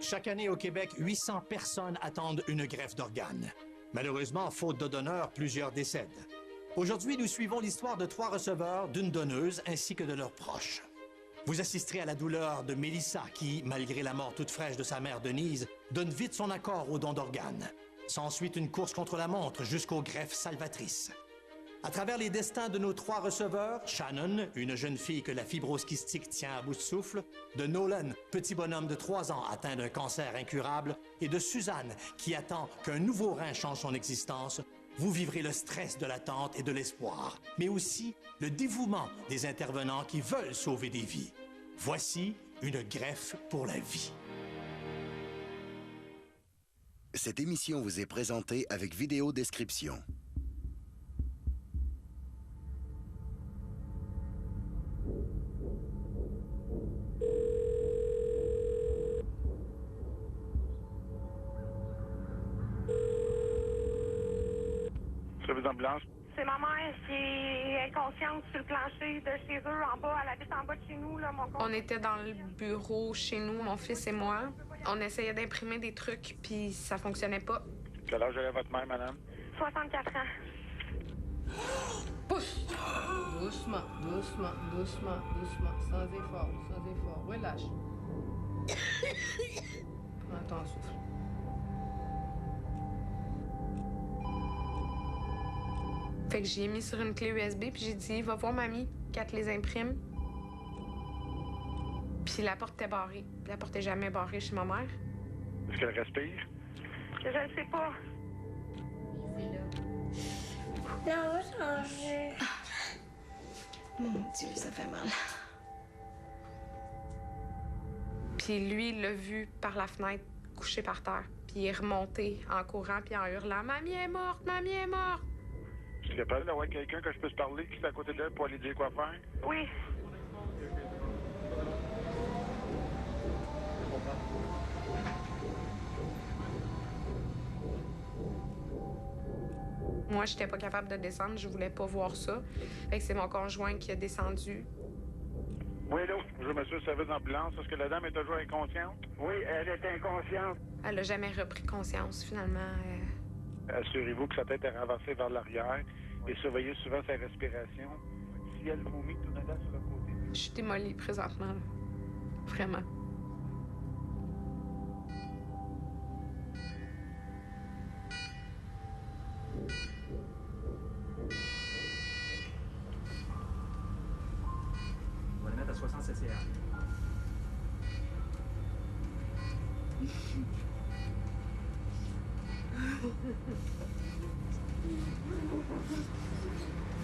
Chaque année au Québec, 800 personnes attendent une greffe d'organes. Malheureusement, faute de donneurs, plusieurs décèdent. Aujourd'hui, nous suivons l'histoire de 3 receveurs, d'une donneuse ainsi que de leurs proches. Vous assisterez à la douleur de Mélissa qui, malgré la mort toute fraîche de sa mère Denise, donne vite son accord au don d'organes. S'ensuit une course contre la montre jusqu'aux greffes salvatrices. À travers les destins de nos 3 receveurs, Shannon, une jeune fille que la fibrose kystique tient à bout de souffle, de Nolan, petit bonhomme de 3 ans atteint d'un cancer incurable, et de Suzanne, qui attend qu'un nouveau rein change son existence, vous vivrez le stress de l'attente et de l'espoir, mais aussi le dévouement des intervenants qui veulent sauver des vies. Voici une greffe pour la vie. Cette émission vous est présentée avec vidéo description. Service d'ambulance. C'est ma mère qui est inconsciente sur le plancher de chez eux, en bas. Elle habite en bas de chez nous, là, mon compte. On était dans le bureau chez nous, mon fils et moi. On essayait d'imprimer des trucs, puis ça fonctionnait pas. Quel âge avait votre mère, madame? 64 ans. Pousse! Doucement, doucement, doucement, doucement. Sans effort, sans effort. Relâche. Prends ton souffle. Fait que j'ai mis sur une clé USB, puis j'ai dit, va voir mamie, qu'elle te les imprime. Puis la porte était barrée. La porte est jamais barrée chez ma mère. Est-ce qu'elle respire? Je ne sais pas. Non, on va changer. Mon Dieu, ça fait mal. Puis lui, il l'a vu par la fenêtre, couché par terre. Puis il est remonté en courant, puis en hurlant, « Mamie est morte! Mamie est morte! » Je suis capable d'avoir quelqu'un que je puisse parler qui est à côté d'elle pour aller dire quoi faire? Oui. Moi, j'étais pas capable de descendre, je voulais pas voir ça. Fait que c'est mon conjoint qui a descendu. Oui, allô? Bonjour, monsieur, service d'ambulance. Est-ce que la dame est toujours inconsciente? Oui, elle est inconsciente. Elle a jamais repris conscience, finalement. Assurez-vous que sa tête est renversée vers l'arrière et surveillez souvent sa respiration. Si elle vomit, tournez-la sur le côté. Je suis démolie présentement, là. Vraiment. On va le mettre à 60 CCR.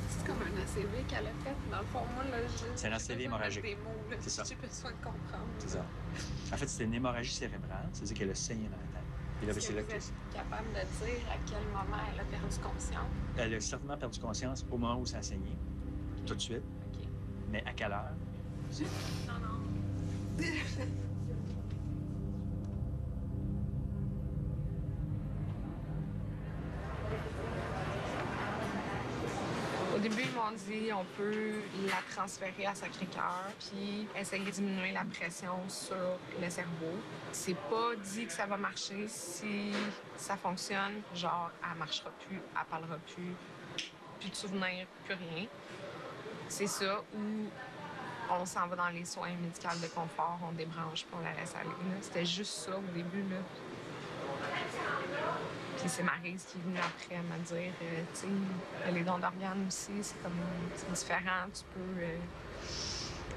C'est comme un ACV qu'elle a fait. Dans le fond, moi, là, C'est un ACV hémorragique. Des mots, là. C'est ça. J'ai besoin de comprendre. C'est ça. En fait, c'était une hémorragie cérébrale, c'est-à-dire qu'elle a saigné dans la tête. Et là, Est-ce c'est que là vous que êtes capable de dire à quel moment elle a perdu conscience? elle a certainement perdu conscience au moment où ça a saigné, tout de suite. OK. Mais à quelle heure? Non, non. Au début, ils m'ont dit on peut la transférer à Sacré-Cœur puis essayer de diminuer la pression sur le cerveau. C'est pas dit que ça va marcher. Si ça fonctionne, genre, elle marchera plus, elle parlera plus de souvenirs, plus rien. C'est ça, ou on s'en va dans les soins médicaux de confort, on débranche puis on la laisse aller. Là. C'était juste ça au début, là. Puis c'est Maryse qui est venue après à me dire, tu sais, les dons d'organes aussi, c'est différent. Tu peux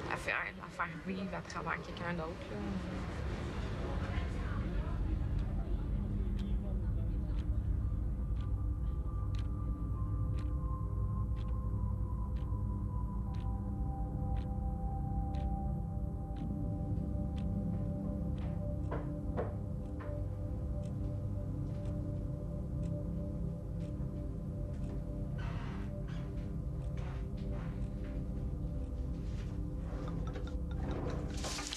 la faire vivre à travers quelqu'un d'autre, là.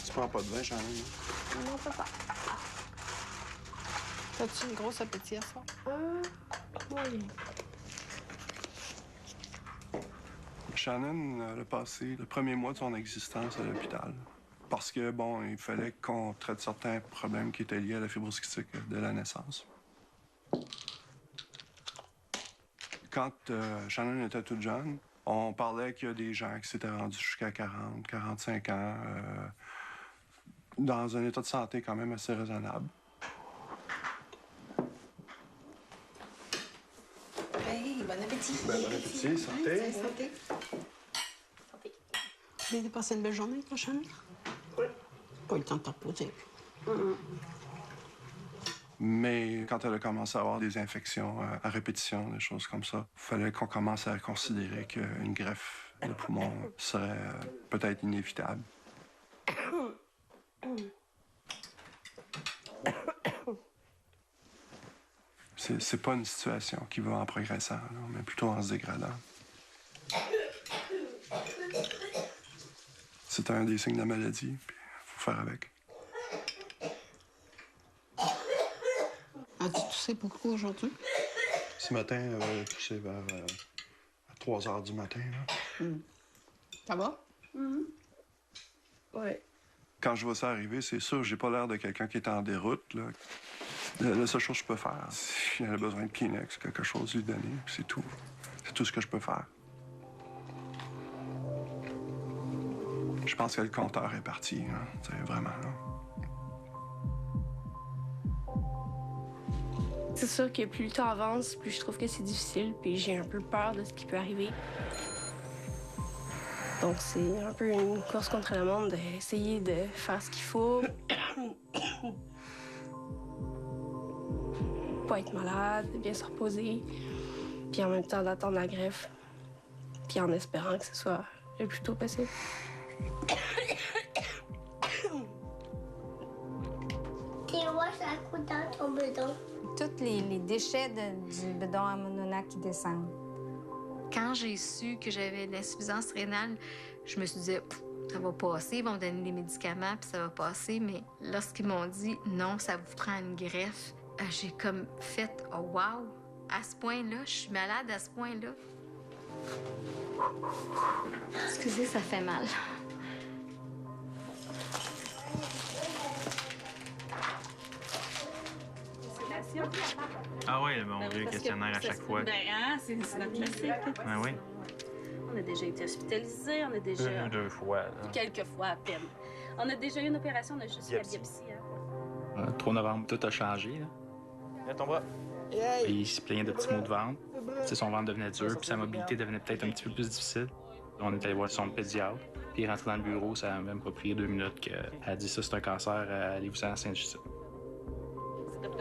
Tu prends pas de vin, Shannon? Non, ça va. As-tu une grosse appétit à ça? Oui. Shannon, elle a passé le premier mois de son existence à l'hôpital. Parce que, bon, il fallait qu'on traite certains problèmes qui étaient liés à la fibrose cystique de la naissance. Quand Shannon était toute jeune, on parlait qu'il y a des gens qui s'étaient rendus jusqu'à 40, 45 ans, dans un état de santé quand même assez raisonnable. Hey, bon appétit! Ben, bon appétit, santé! Santé! Santé! Tu viens de passer une belle journée, toi, Shannon? Oui. Pas eu le temps de te reposer. Mais quand elle a commencé à avoir des infections à répétition, des choses comme ça, il fallait qu'on commence à considérer qu'une greffe de poumon serait peut-être inévitable. C'est pas une situation qui va en progressant, là, mais plutôt en se dégradant. C'est un des signes de la maladie, puis il faut faire avec. As-tu toussé beaucoup aujourd'hui? Ce matin, c'est vers 3 h du matin. Là. Ça va? Oui. Quand je vois ça arriver, c'est sûr, j'ai pas l'air de quelqu'un qui est en déroute. Là. La seule chose que je peux faire, si elle a besoin de Kleenex, quelque chose lui donner, c'est tout. C'est tout ce que je peux faire. Je pense que le compteur est parti, hein. C'est vraiment, là. C'est sûr que plus le temps avance, plus je trouve que c'est difficile, puis j'ai un peu peur de ce qui peut arriver. Donc c'est un peu une course contre la montre d'essayer de faire ce qu'il faut. Pas être malade, bien se reposer, puis en même temps d'attendre la greffe, puis en espérant que ce soit le plus tôt possible. Tu vois, ça coûte dans ton bedon. Tous les déchets du bedon à Monona qui descendent. Quand j'ai su que j'avais de l'insuffisance rénale, je me suis dit, ça va passer, ils vont me donner des médicaments, puis ça va passer. Mais lorsqu'ils m'ont dit, non, ça vous prend une greffe, j'ai comme fait, oh wow, à ce point-là, je suis malade à ce point-là. Excusez, ça fait mal. Ah oui, on veut le questionnaire à chaque fois. C'est notre classique. Ah oui? On a déjà été hospitalisés, on a déjà... Deux fois. Là. Quelques fois à peine. On a déjà eu une opération, on a juste fait la biopsie. Hein. 3 novembre, tout a changé. Là. Viens ton bras. Il se plaignait de petits maux de ventre. Son ventre devenait dur, puis sa mobilité devenait peut-être un petit peu plus difficile. On est allé voir son pédiatre, puis il est rentré dans le bureau, ça a même pas pris 2 minutes qu'elle a dit ça, c'est un cancer, allez-vous-en à Saint-Justine.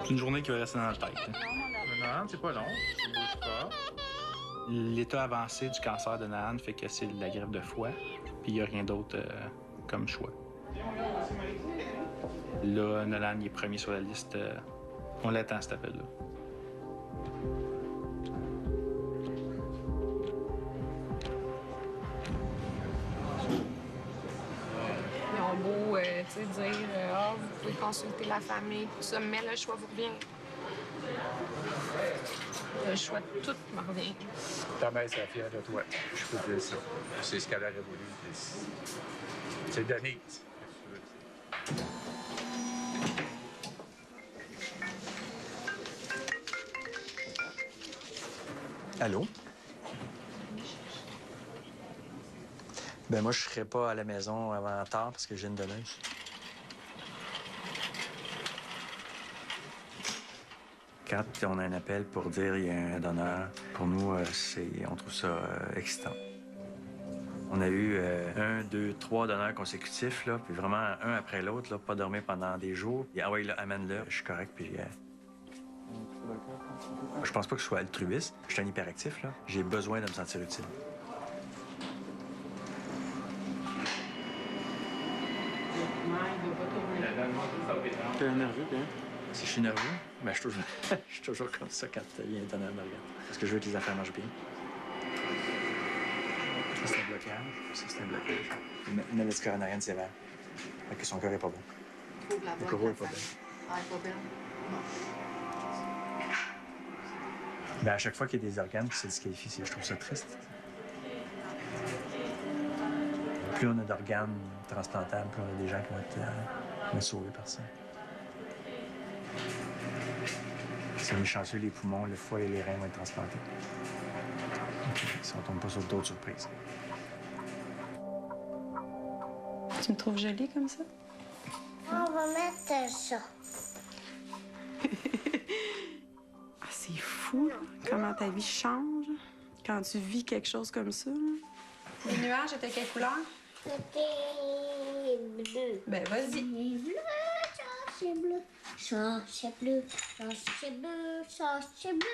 C'est une journée qui va rester dans la tête. Non, c'est pas long, ça bouge pas. L'état avancé du cancer de Nolan fait que c'est la greffe de foie, puis il n'y a rien d'autre comme choix. Là, Nolan il est premier sur la liste. On l'attend, cet appel-là. Ils ont beau dire vous pouvez consulter la famille, tout ça, mais le choix vous revient. Le choix de tout me revient. Ta mère serait fière de toi. Je peux te dire ça. C'est ce qu'elle aurait voulu. C'est Denise. Allô? Ben moi, je serai pas à la maison avant tard parce que j'ai une donneuse. Quand on a un appel pour dire qu'il y a un donneur, pour nous, on trouve ça excitant. On a eu 1, 2, 3 donneurs consécutifs, là, puis vraiment un après l'autre, là, pas dormir pendant des jours. Et, ah oui, là, amène-le, je suis correct, puis... Je pense pas que je sois altruiste. Je suis un hyperactif, là. J'ai besoin de me sentir utile. T'es nerveux, hein? Si je suis nerveux, ben, je suis toujours comme ça quand il y a un donneur d'organes. Parce que je veux que les affaires marchent bien. Ça, c'est un blocage. Ça, c'est un blocage. Une maladie coronarienne sévère. Fait que son cœur est pas bon. Le corps est pas bon. Ah, pas bien. Ben, à chaque fois qu'il y a des organes qui se disqualifient, je trouve ça triste. Plus on a d'organes transplantables, plus on a des gens qui vont être sauvés par ça. Si on est chanceux, les poumons, le foie et les reins vont être transplantés. Si on ne tombe pas sur d'autres surprises. Tu me trouves jolie comme ça? On va mettre ça. Ah, c'est fou, là, comment ta vie change quand tu vis quelque chose comme ça. Là. Les nuages étaient quelle couleur? C'était bleu. Ben, vas-y. Bleu, ça c'est bleu. Ça c'est bleu. Ça c'est bleu. Ça c'est bleu.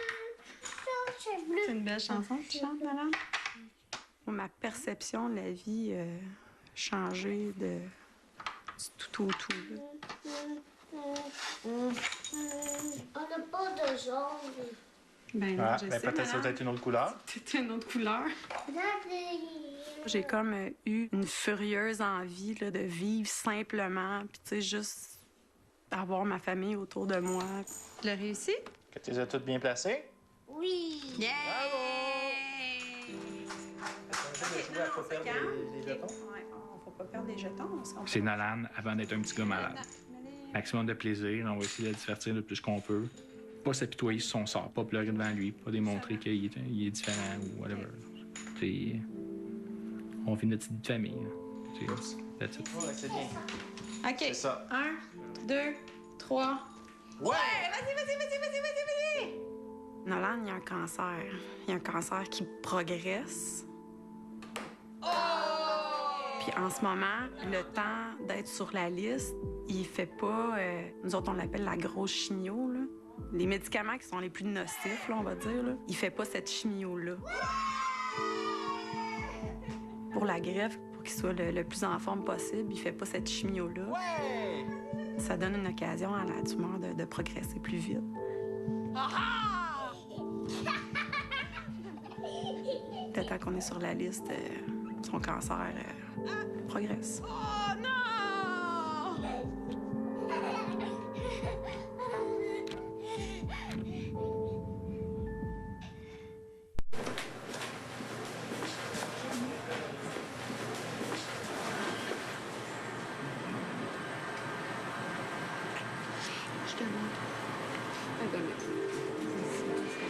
Ça c'est bleu. C'est une belle chanson que tu chantes, madame. Ma perception de la vie a changé du tout au tout. Là. On n'a pas de jaune. Ben non, je sais, peut-être ça doit être une autre couleur. C'était une autre couleur. Regardez. J'ai comme eu une furieuse envie là, de vivre simplement, puis tu sais, juste avoir ma famille autour de moi. Tu l'as réussi? Que tu les as toutes bien placées? Oui. Yeah! On faut pas perdre des jetons. C'est Nolan avant d'être un petit gars malade. Maximum de plaisir, on va essayer de le divertir le plus qu'on peut. Pas s'apitoyer sur son sort, pas pleurer devant lui, pas démontrer qu'il est différent ou whatever. T'sais, on vit notre petite famille. That's it. Ouais, c'est bien. OK. C'est ça. 1, 2, 3. Ouais! Vas-y! Nolan, il y a un cancer. Il y a un cancer qui progresse. Puis en ce moment, le temps d'être sur la liste, il fait pas... nous autres, on l'appelle la grosse chimio, là. Les médicaments qui sont les plus nocifs, là, on va dire, là. Il fait pas cette chimio-là. Pour la greffe, pour qu'il soit le plus en forme possible, il fait pas cette chimio-là. Ouais! Ça donne une occasion à la tumeur de progresser plus vite. Le temps qu'on est sur la liste, son cancer progresse. Oh non! Je te montre. À demain.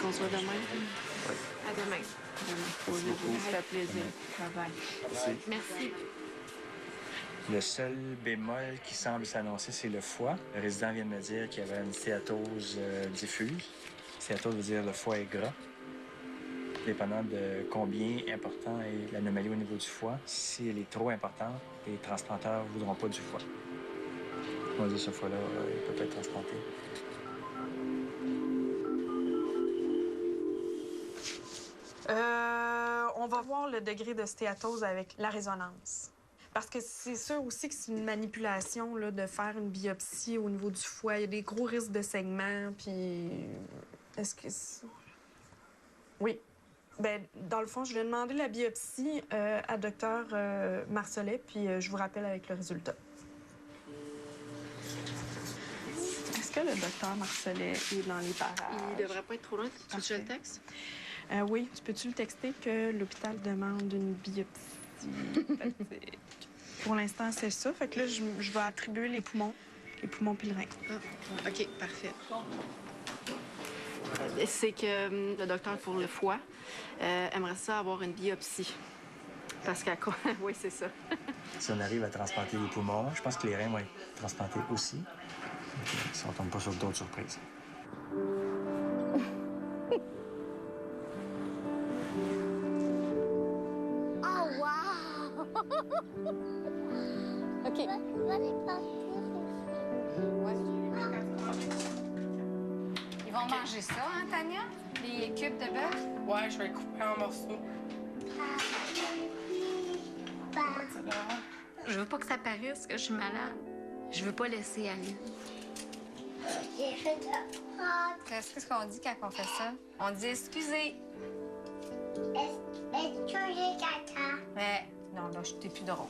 Qu'on soit demain? Oui. À demain. Ça fait plaisir. Bye-bye. Merci. Le seul bémol qui semble s'annoncer, c'est le foie. Le résident vient de me dire qu'il y avait une stéatose diffuse. Stéatose veut dire le foie est gras. Dépendant de combien important est l'anomalie au niveau du foie, si elle est trop importante, les transplanteurs ne voudront pas du foie. On va dire ce foie-là, il peut pas être transplanté. On va voir le degré de stéatose avec la résonance. Parce que c'est sûr aussi que c'est une manipulation là, de faire une biopsie au niveau du foie. Il y a des gros risques de saignement, puis... Est-ce que... Oui. Ben, dans le fond, je vais demander la biopsie à Dr Marcelet, puis je vous rappelle avec le résultat. Est-ce que le docteur Marcelet est dans les parages? Il devrait pas être trop loin. Tu veux que je le texte? Oui. Tu peux-tu le texter que l'hôpital demande une biopsie? Pour l'instant, c'est ça. Fait que là, je vais attribuer les poumons puis le rein. Ah, OK, parfait. C'est que le docteur pour le foie aimerait ça avoir une biopsie. Parce qu'à quoi? Oui, c'est ça. Si on arrive à transplanter les poumons, je pense que les reins vont être transplantés aussi. Si on ne tombe pas sur d'autres surprises. Oh, wow! OK. Ils vont manger ça, hein, Tania? Les cubes de bœuf? Ouais, je vais le couper en morceaux. Je veux pas que ça paraisse que je suis malade. Je veux pas laisser aller. J'ai fait de la pâte. Qu'est-ce qu'on dit quand on fait ça? On dit excusez. Est-ce que j'ai caca? Mais non, là, t'es plus drôle.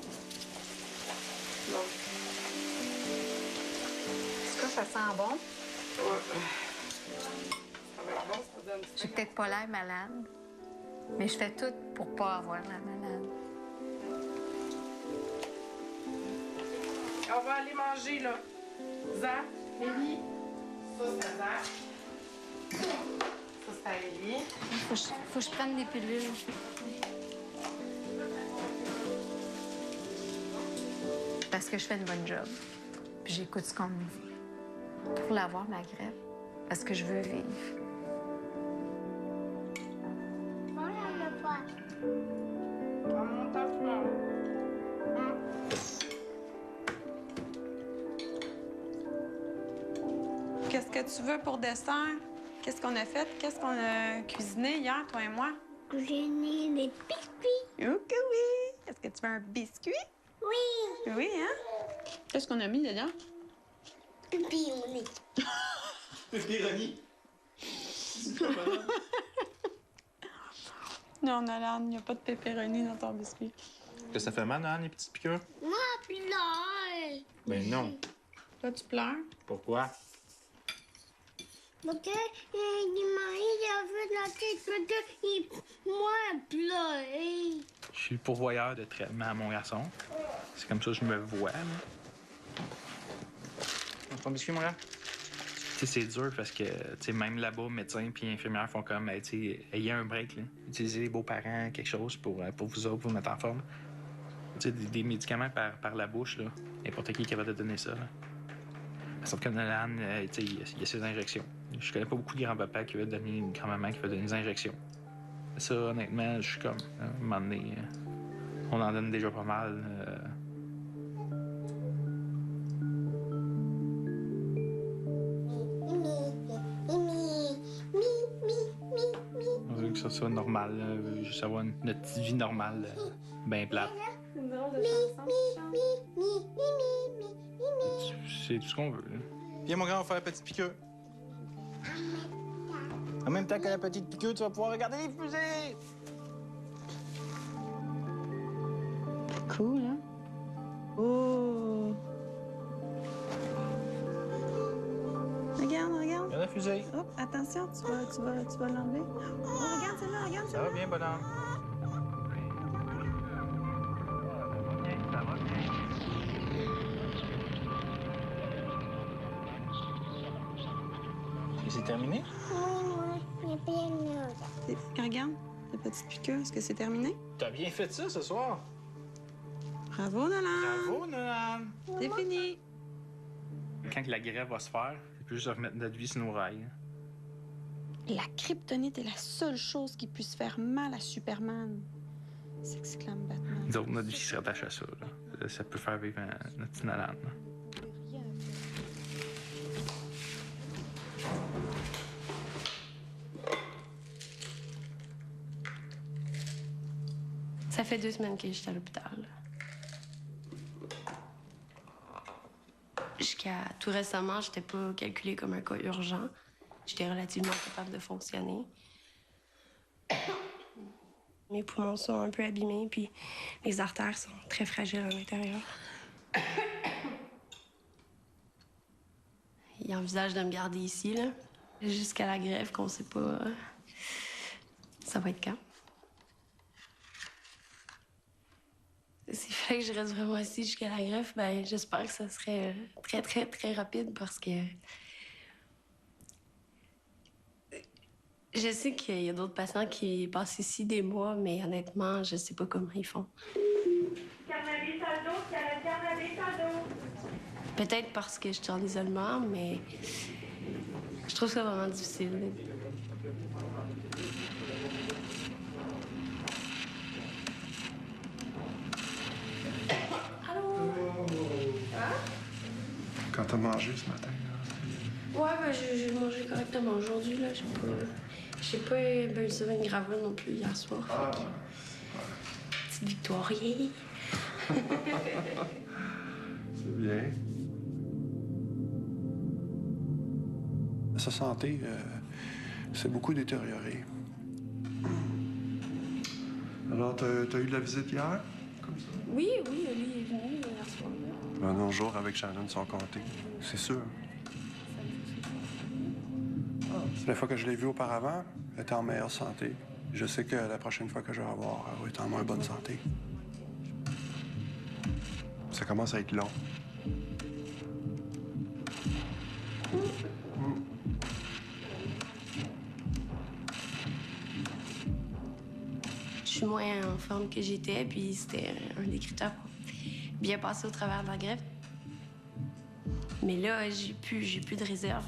Est-ce que ça sent bon? J'ai peut-être pas l'air malade, mais je fais tout pour pas avoir la malade. On va aller manger, là. Zach, Ellie. Ça, c'est à Zach. Ça, c'est à Ellie. Faut que je prenne des pilules. Parce que je fais une bonne job. Puis j'écoute ce qu'on me dit. Pour l'avoir, ma greffe. Parce que je veux vivre. Qu'est-ce que tu veux pour dessert? Qu'est-ce qu'on a fait? Qu'est-ce qu'on a cuisiné hier, toi et moi? Cuisiner des biscuits. Oh que oui! Est-ce que tu veux un biscuit? Oui. Oui, hein? Qu'est-ce qu'on a mis dedans? Pépéroni. Pépéroni. Non, Nolan, il n'y a pas de pépéroni dans ton biscuit. Que ça fait mal, hein, les petites piqûres? Moi, pleure. Ben non. Toi, tu pleures? Pourquoi? Parce que il a fait la tête, parce que moi, pleure. Je suis le pourvoyeur de traitement à mon garçon. C'est comme ça que je me vois, là. Ton biscuit, mon gars? Tu sais, c'est dur parce que, tu sais, même là-bas, médecins puis infirmières font comme, tu sais, ayez un break, là. Utilisez les beaux-parents, quelque chose pour vous autres, vous mettre en forme. Tu sais, des médicaments par la bouche, là. N'importe qui est capable de donner ça, là. Sauf que Nolan, tu sais, il y a ses injections. Je connais pas beaucoup de grands-papas qui veulent donner une grand-maman qui veut donner des injections. Ça, honnêtement, je suis comme, à un moment donné, on en donne déjà pas mal. On veut que ça soit normal, juste avoir notre petite vie normale, bien plate. C'est tout ce qu'on veut. Là. Viens, mon grand, on va faire la petite piqûre. En même temps que la petite piqûre, tu vas pouvoir regarder les fusées. Cool, hein? Oh! Regarde. Regarde la fusée. Hop, attention, tu vas l'enlever. Oh, regarde celle-là, regarde Ça celle-là. va bien, bonhomme. C'est terminé? Regarde, la petite piqûre, est-ce que c'est terminé? T'as bien fait ça ce soir. Bravo, Nolan! Bravo, Nolan! C'est fini! Quand la grève va se faire, c'est plus juste de remettre notre vie sur nos rails. La kryptonite est la seule chose qui puisse faire mal à Superman. S'exclame Batman. Nous autres, notre vie se rattache à ça. Là. Ça peut faire vivre notre petit Nolan. Là. Ça fait 2 semaines que j'étais à l'hôpital. Jusqu'à tout récemment, j'étais pas calculée comme un cas urgent. J'étais relativement capable de fonctionner. Mes poumons sont un peu abîmés, puis les artères sont très fragiles à l'intérieur. Il envisage de me garder ici, là, jusqu'à la grève, qu'on sait pas ça va être quand. S'il fallait que je reste vraiment ici jusqu'à la greffe, ben j'espère que ça serait très, très, très rapide parce que... Je sais qu'il y a d'autres patients qui passent ici des mois, mais honnêtement, je sais pas comment ils font. Peut-être parce que je suis en isolement, mais je trouve ça vraiment difficile. Quand t'as mangé ce matin, là? Ouais, ben j'ai mangé correctement aujourd'hui, là. J'ai pas ben, eu une gravure non plus hier soir. Ah. Petite Victoria. C'est bien. Sa santé s'est beaucoup détériorée. Alors, t'as eu de la visite hier? Comme ça? Oui, lui est venu hier soir. Ben, nos jours avec Shannon sont comptés, c'est sûr. La fois que je l'ai vue auparavant, elle était en meilleure santé. Je sais que la prochaine fois que je vais la voir, elle va être en moins bonne santé. Ça commence à être long. Je suis moins en forme que j'étais, puis c'était un des critères pour bien passer au travers de la greffe. Mais là, j'ai plus de réserve.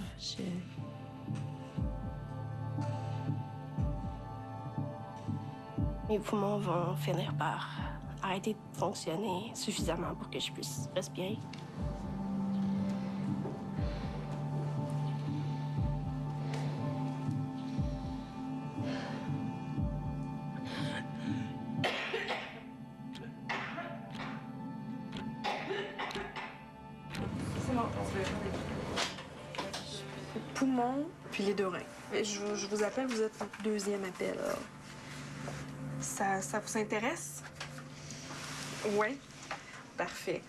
Mes poumons vont finir par arrêter de fonctionner suffisamment pour que je puisse respirer. C'est bon. Poumon, puis les deux reins. Je vous appelle, vous êtes au deuxième appel. Alors. Ça vous intéresse? Oui. Parfait.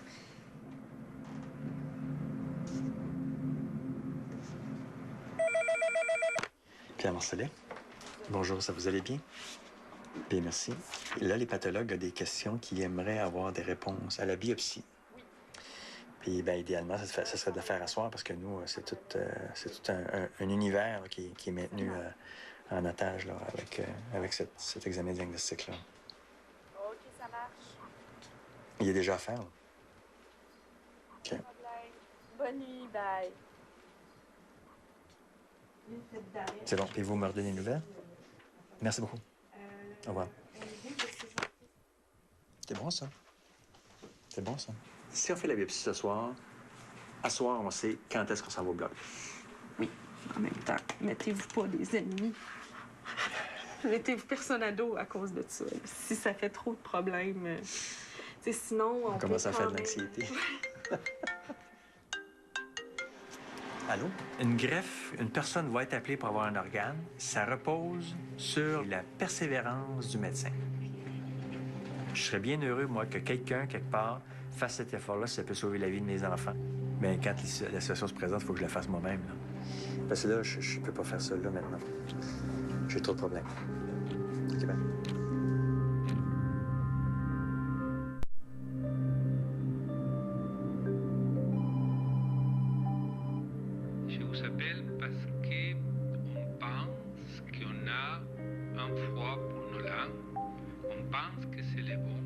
Pierre Marcellet. Bonjour, ça vous allait bien? Bien, merci. Là, les pathologues ont des questions qui aimeraient avoir des réponses à la biopsie. Puis, bien, idéalement, ça serait de le faire asseoir parce que nous, c'est tout un univers là, qui est maintenu en otage là, avec cet examen diagnostique-là. OK, ça marche. Il est déjà à faire. Là. OK. Bonne nuit, bye. C'est bon. Puis vous me redonnez des nouvelles? Merci beaucoup. Au revoir. C'est bon, ça. C'est bon, ça. Si on fait la biopsie ce soir, à soir, on sait quand est-ce qu'on s'en va au bloc. Oui, en même temps, mettez-vous pas des ennemis. Mettez-vous personne à dos à cause de ça. Si ça fait trop de problèmes, sinon... On commence à faire de l'anxiété. Allô? Une greffe, une personne va être appelée pour avoir un organe. Ça repose sur la persévérance du médecin. Je serais bien heureux, moi, que quelqu'un, quelque part, fasse cet effort-là si ça peut sauver la vie de mes enfants. Mais quand la situation se présente, il faut que je la fasse moi-même. Là. Parce que là, je peux pas faire ça là maintenant. J'ai trop de problèmes. OK, bye. Je vous appelle parce qu'on pense qu'on a un foie pour nos langues. On pense que c'est le bon.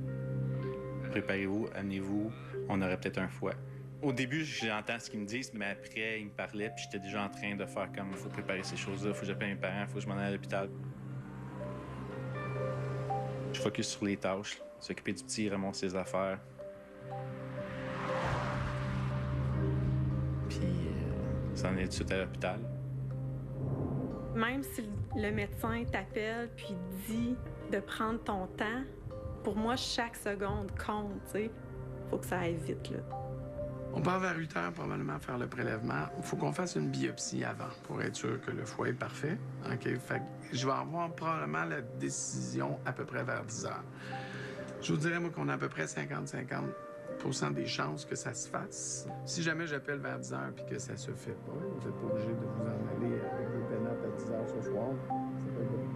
Préparez-vous, amenez-vous, on aurait peut-être un foie. Au début, j'entends ce qu'ils me disent, mais après, ils me parlaient, puis j'étais déjà en train de faire comme, il faut préparer ces choses-là, il faut que j'appelle mes parents, il faut que je m'en aille à l'hôpital. Je focus sur les tâches, s'occuper du petit, ramasser ses affaires. Puis, s'en est tout de suite à l'hôpital. Même si le médecin t'appelle puis dit de prendre ton temps, pour moi, chaque seconde compte, tu sais. Faut que ça aille vite, là. On part vers 8 heures probablement faire le prélèvement. Il faut qu'on fasse une biopsie avant pour être sûr que le foie est parfait. OK? Fait que je vais avoir probablement la décision à peu près vers 10 heures. Je vous dirais, moi, qu'on a à peu près 50-50% des chances que ça se fasse. Si jamais j'appelle vers 10 heures puis que ça se fait pas, vous n'êtes pas obligé de vous en aller avec des pénates à 10 heures ce soir. C'est pas bon.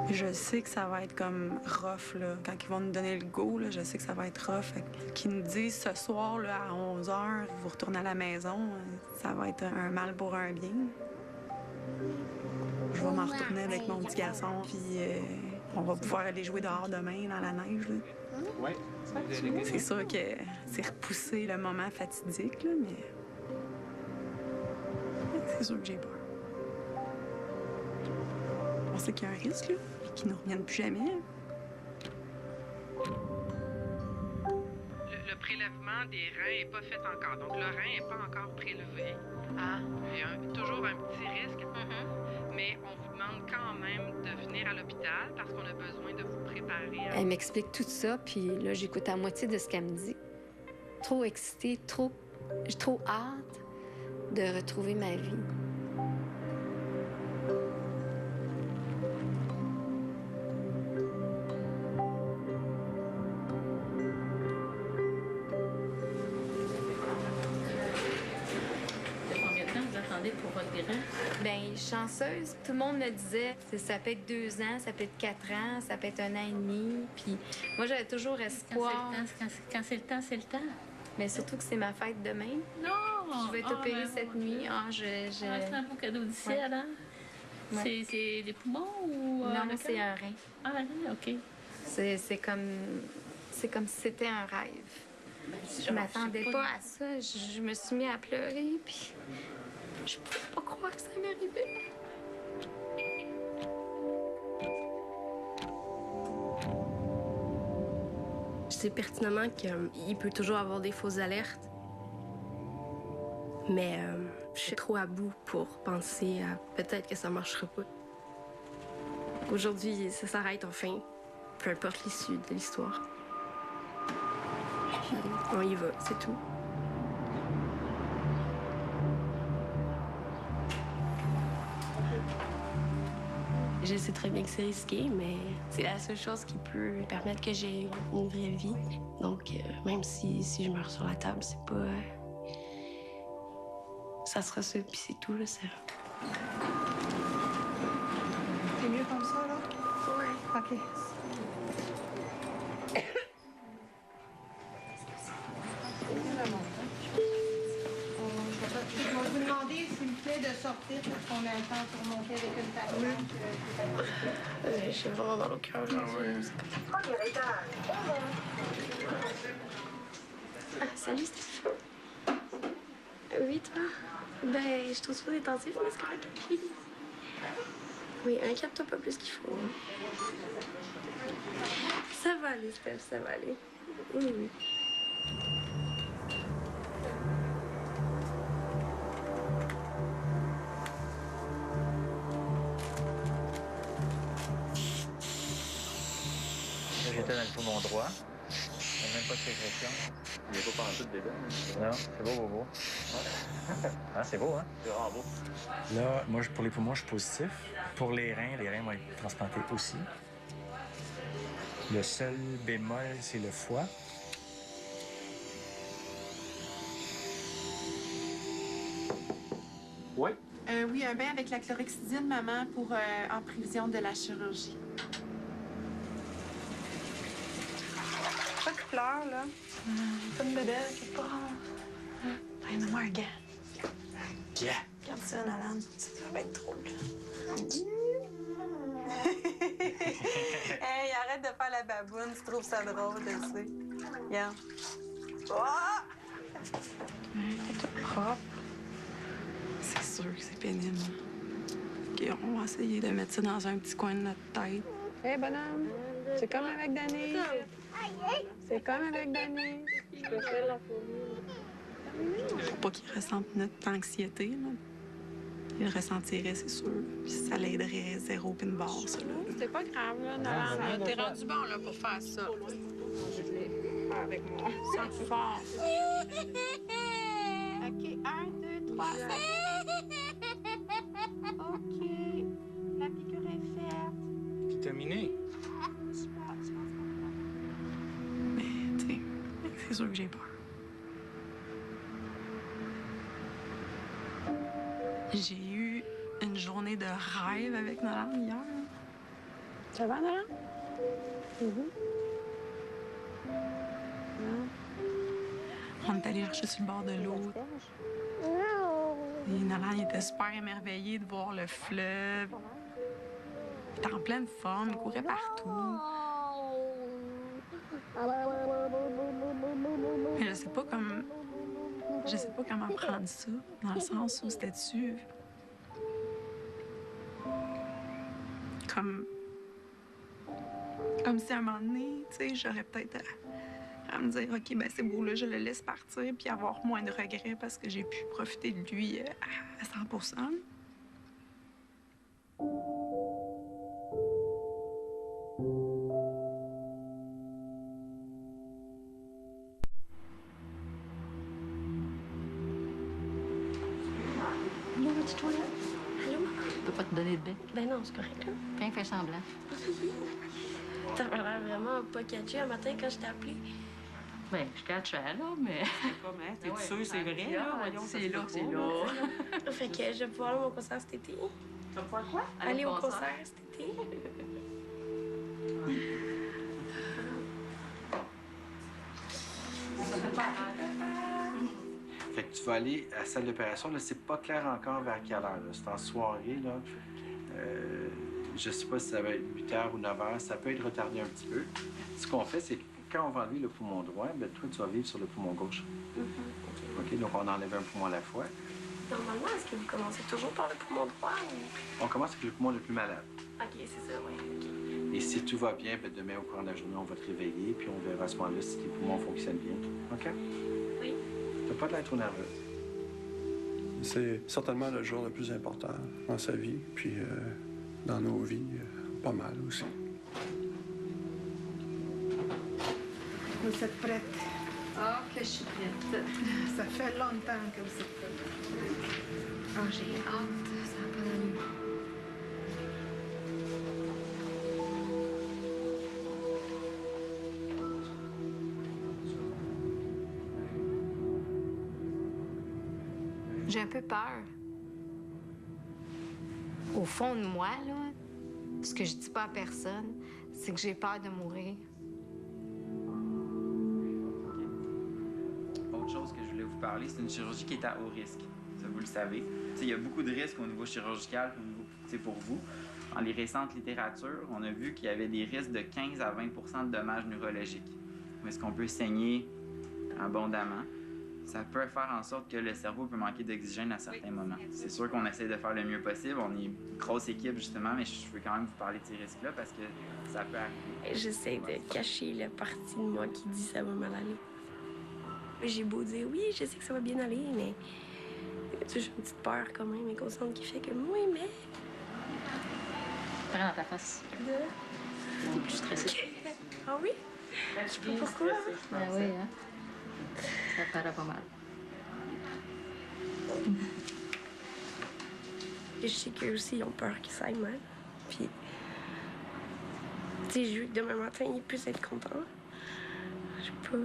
Je sais que ça va être comme rough, là. Quand ils vont nous donner le go, là, je sais que ça va être rough. Fait qu'ils nous disent ce soir, là, à 11 h, vous retournez à la maison, ça va être un mal pour un bien. Je vais m'en retourner avec mon petit garçon, puis on va pouvoir aller jouer dehors demain dans la neige, là. Oui. C'est sûr que c'est repoussé le moment fatidique, là, mais c'est sûr que j'ai peur. On sait qu'il y a un risque, là, et qu'ils ne reviennent plus jamais. Le prélèvement des reins n'est pas fait encore. Donc, le rein n'est pas encore prélevé. Ah. Il y a toujours un petit risque. Mais on vous demande quand même de venir à l'hôpital parce qu'on a besoin de vous préparer. Elle m'explique tout ça, puis là, j'écoute à moitié de ce qu'elle me dit. Trop excitée, j'ai trop hâte de retrouver ma vie. attendez pour votre greffe? Bien, chanceuse, tout le monde me disait, ça peut être 2 ans, ça peut être 4 ans, ça peut être 1 an et demi. Puis moi, j'avais toujours espoir. Quand c'est le temps, c'est le temps. Mais surtout que c'est ma fête demain. Non! Je vais être opérée cette nuit. C'est un beau cadeau d'ici, Ouais. alors? Ouais. C'est des poumons ou... Non, le c'est cœur? un rein. Ah, un rein, OK. C'est comme si c'était un rêve. Je m'attendais pas à ça. Je me suis mis à pleurer, puis je pouvais pas croire que ça m'arrivait. Je sais pertinemment qu'il peut toujours avoir des fausses alertes. Mais je suis trop à bout pour penser à peut-être que ça marchera pas. Aujourd'hui, ça s'arrête enfin, peu importe l'issue de l'histoire. Puis on y va, c'est tout. Je sais très bien que c'est risqué, mais c'est la seule chose qui peut permettre que j'ai une vraie vie. Donc, même si je meurs sur la table, c'est pas... ça sera ça, puis c'est tout, là, ça. C'est mieux comme ça, là? Ouais. OK. Je vais vous demander, s'il vous plaît, de sortir parce qu'on a le temps pour monter avec une table. J'ai vraiment mal au cœur aujourd'hui. Ah, salut, Steph. Oui, toi? Ben, je trouve ça intensif, mais c'est correct. Oui, inquiète-toi pas plus qu'il faut. Ça va aller, Steph, ça va aller. Oui, oui. J'étais dans le poumon droit. Il n'y a même pas de sécrétion. Il n'est pas pensé de dedans. Non, c'est beau, beau, beau. Ouais. Ah, c'est beau, hein? C'est vraiment beau. Là, moi, pour les poumons, je suis positif. Pour les reins vont être transplantés aussi. Le seul bémol, c'est le foie. Oui. Oui, un bain avec la chlorhexidine, maman, pour en prévision de la chirurgie. Pas que tu pleures, là. Comme bébé, quelque part. Donne-moi un gant. Yeah. Regarde ça, Nalan. Ça va être drôle. Hey, arrête de faire la baboune. Tu trouves ça drôle, je sais. Regarde. Oh! C'est tout propre. C'est sûr que c'est pénible. OK, on va essayer de mettre ça dans un petit coin de notre tête. Hé, bonhomme, c'est comme avec Danny. C'est comme avec Danny. Je peux faire la fourmi. Faut pas qu'il ressente notre anxiété, là. Il le ressentirait, c'est sûr. Puis ça l'aiderait zéro pin barre, ça, là. C'est pas grave, là, Nalan. T'es rendu bon, là, pour faire ça. Je vais faire avec moi. Sens fort. OK, 1, 2, 3, 5. OK. La piqûre est faite. C'est terminé. Mais, tu sais, c'est sûr que j'ai peur. J'ai eu une journée de rêve avec Nolan hier. Ça va, Nolan? On est allé chercher sur le bord de l'eau. Et Nolan, il était super émerveillé de voir le fleuve. Il était en pleine forme, il courait partout. Mais je sais pas comment prendre ça, dans le sens où c'était-tu comme si à un moment donné, tu sais, j'aurais peut-être à me dire, OK, ben c'est beau, là, je le laisse partir, puis avoir moins de regrets parce que j'ai pu profiter de lui à 100%. Allô, ma petite toilette? Allô, maman? Je peux pas te donner de bain. Ben non, c'est correct, là. Viens faire semblant. T'avais l'air vraiment pas catché un matin quand je t'ai appelé. Ben, je catchais, là, mais... C'est comme, hein, t'es sûr, c'est vrai, là? Voyons, c'est là, c'est là. Fait que je vais pouvoir aller au concert cet été. Tu vas pouvoir quoi? Aller au concert cet été. Fait que tu vas aller à la salle d'opération. Là, c'est pas clair encore vers quelle heure. Là. C'est en soirée. Là. Je sais pas si ça va être 8 h ou 9 h. Ça peut être retardé un petit peu. Ce qu'on fait, c'est que quand on va enlever le poumon droit, ben, toi, tu vas vivre sur le poumon gauche. OK? Donc, on enlève un poumon à la fois. Normalement, est-ce que vous commencez toujours par le poumon droit ou... On commence avec le poumon le plus malade. OK, c'est ça, oui. OK. Et si tout va bien, ben, demain, au cours de la journée, on va te réveiller, puis on verra à ce moment-là si tes poumons fonctionnent bien. OK? Oui. T'as pas de l'air trop nerveuse. C'est certainement le jour le plus important dans sa vie, puis dans nos vies, pas mal aussi. Vous êtes prête? Ah, que je suis prête. Ça fait longtemps que vous êtes prête. Ah, j'ai hâte. Ça n'a pas d'allure. J'ai un peu peur. Au fond de moi, là, ce que je dis pas à personne, c'est que j'ai peur de mourir. Autre chose que je voulais vous parler, c'est une chirurgie qui est à haut risque. Ça, vous le savez. Il y a beaucoup de risques au niveau chirurgical, au niveau, pour vous. Dans les récentes littératures, on a vu qu'il y avait des risques de 15 à 20 de dommages neurologiques. Est-ce qu'on peut saigner abondamment? Ça peut faire en sorte que le cerveau peut manquer d'oxygène à certains moments. C'est sûr qu'on essaie de faire le mieux possible. On est une grosse équipe, justement, mais je veux quand même vous parler de ces risques-là parce que ça peut arriver. J'essaie de cacher la partie de moi qui dit ça va mal aller. J'ai beau dire oui, je sais que ça va bien aller, mais il y a toujours une petite peur quand même inconsciente qui fait que oui, mais... Prends dans ta face. T'es plus stressée. Okay. Ah oui? Je sais pas pourquoi. Ben oui, hein? Ça paraît pas mal. Je sais qu'eux aussi, ils ont peur qu'ils s'aillent mal. Puis, tu sais, je veux que demain matin, ils puissent être contents. Je sais pas.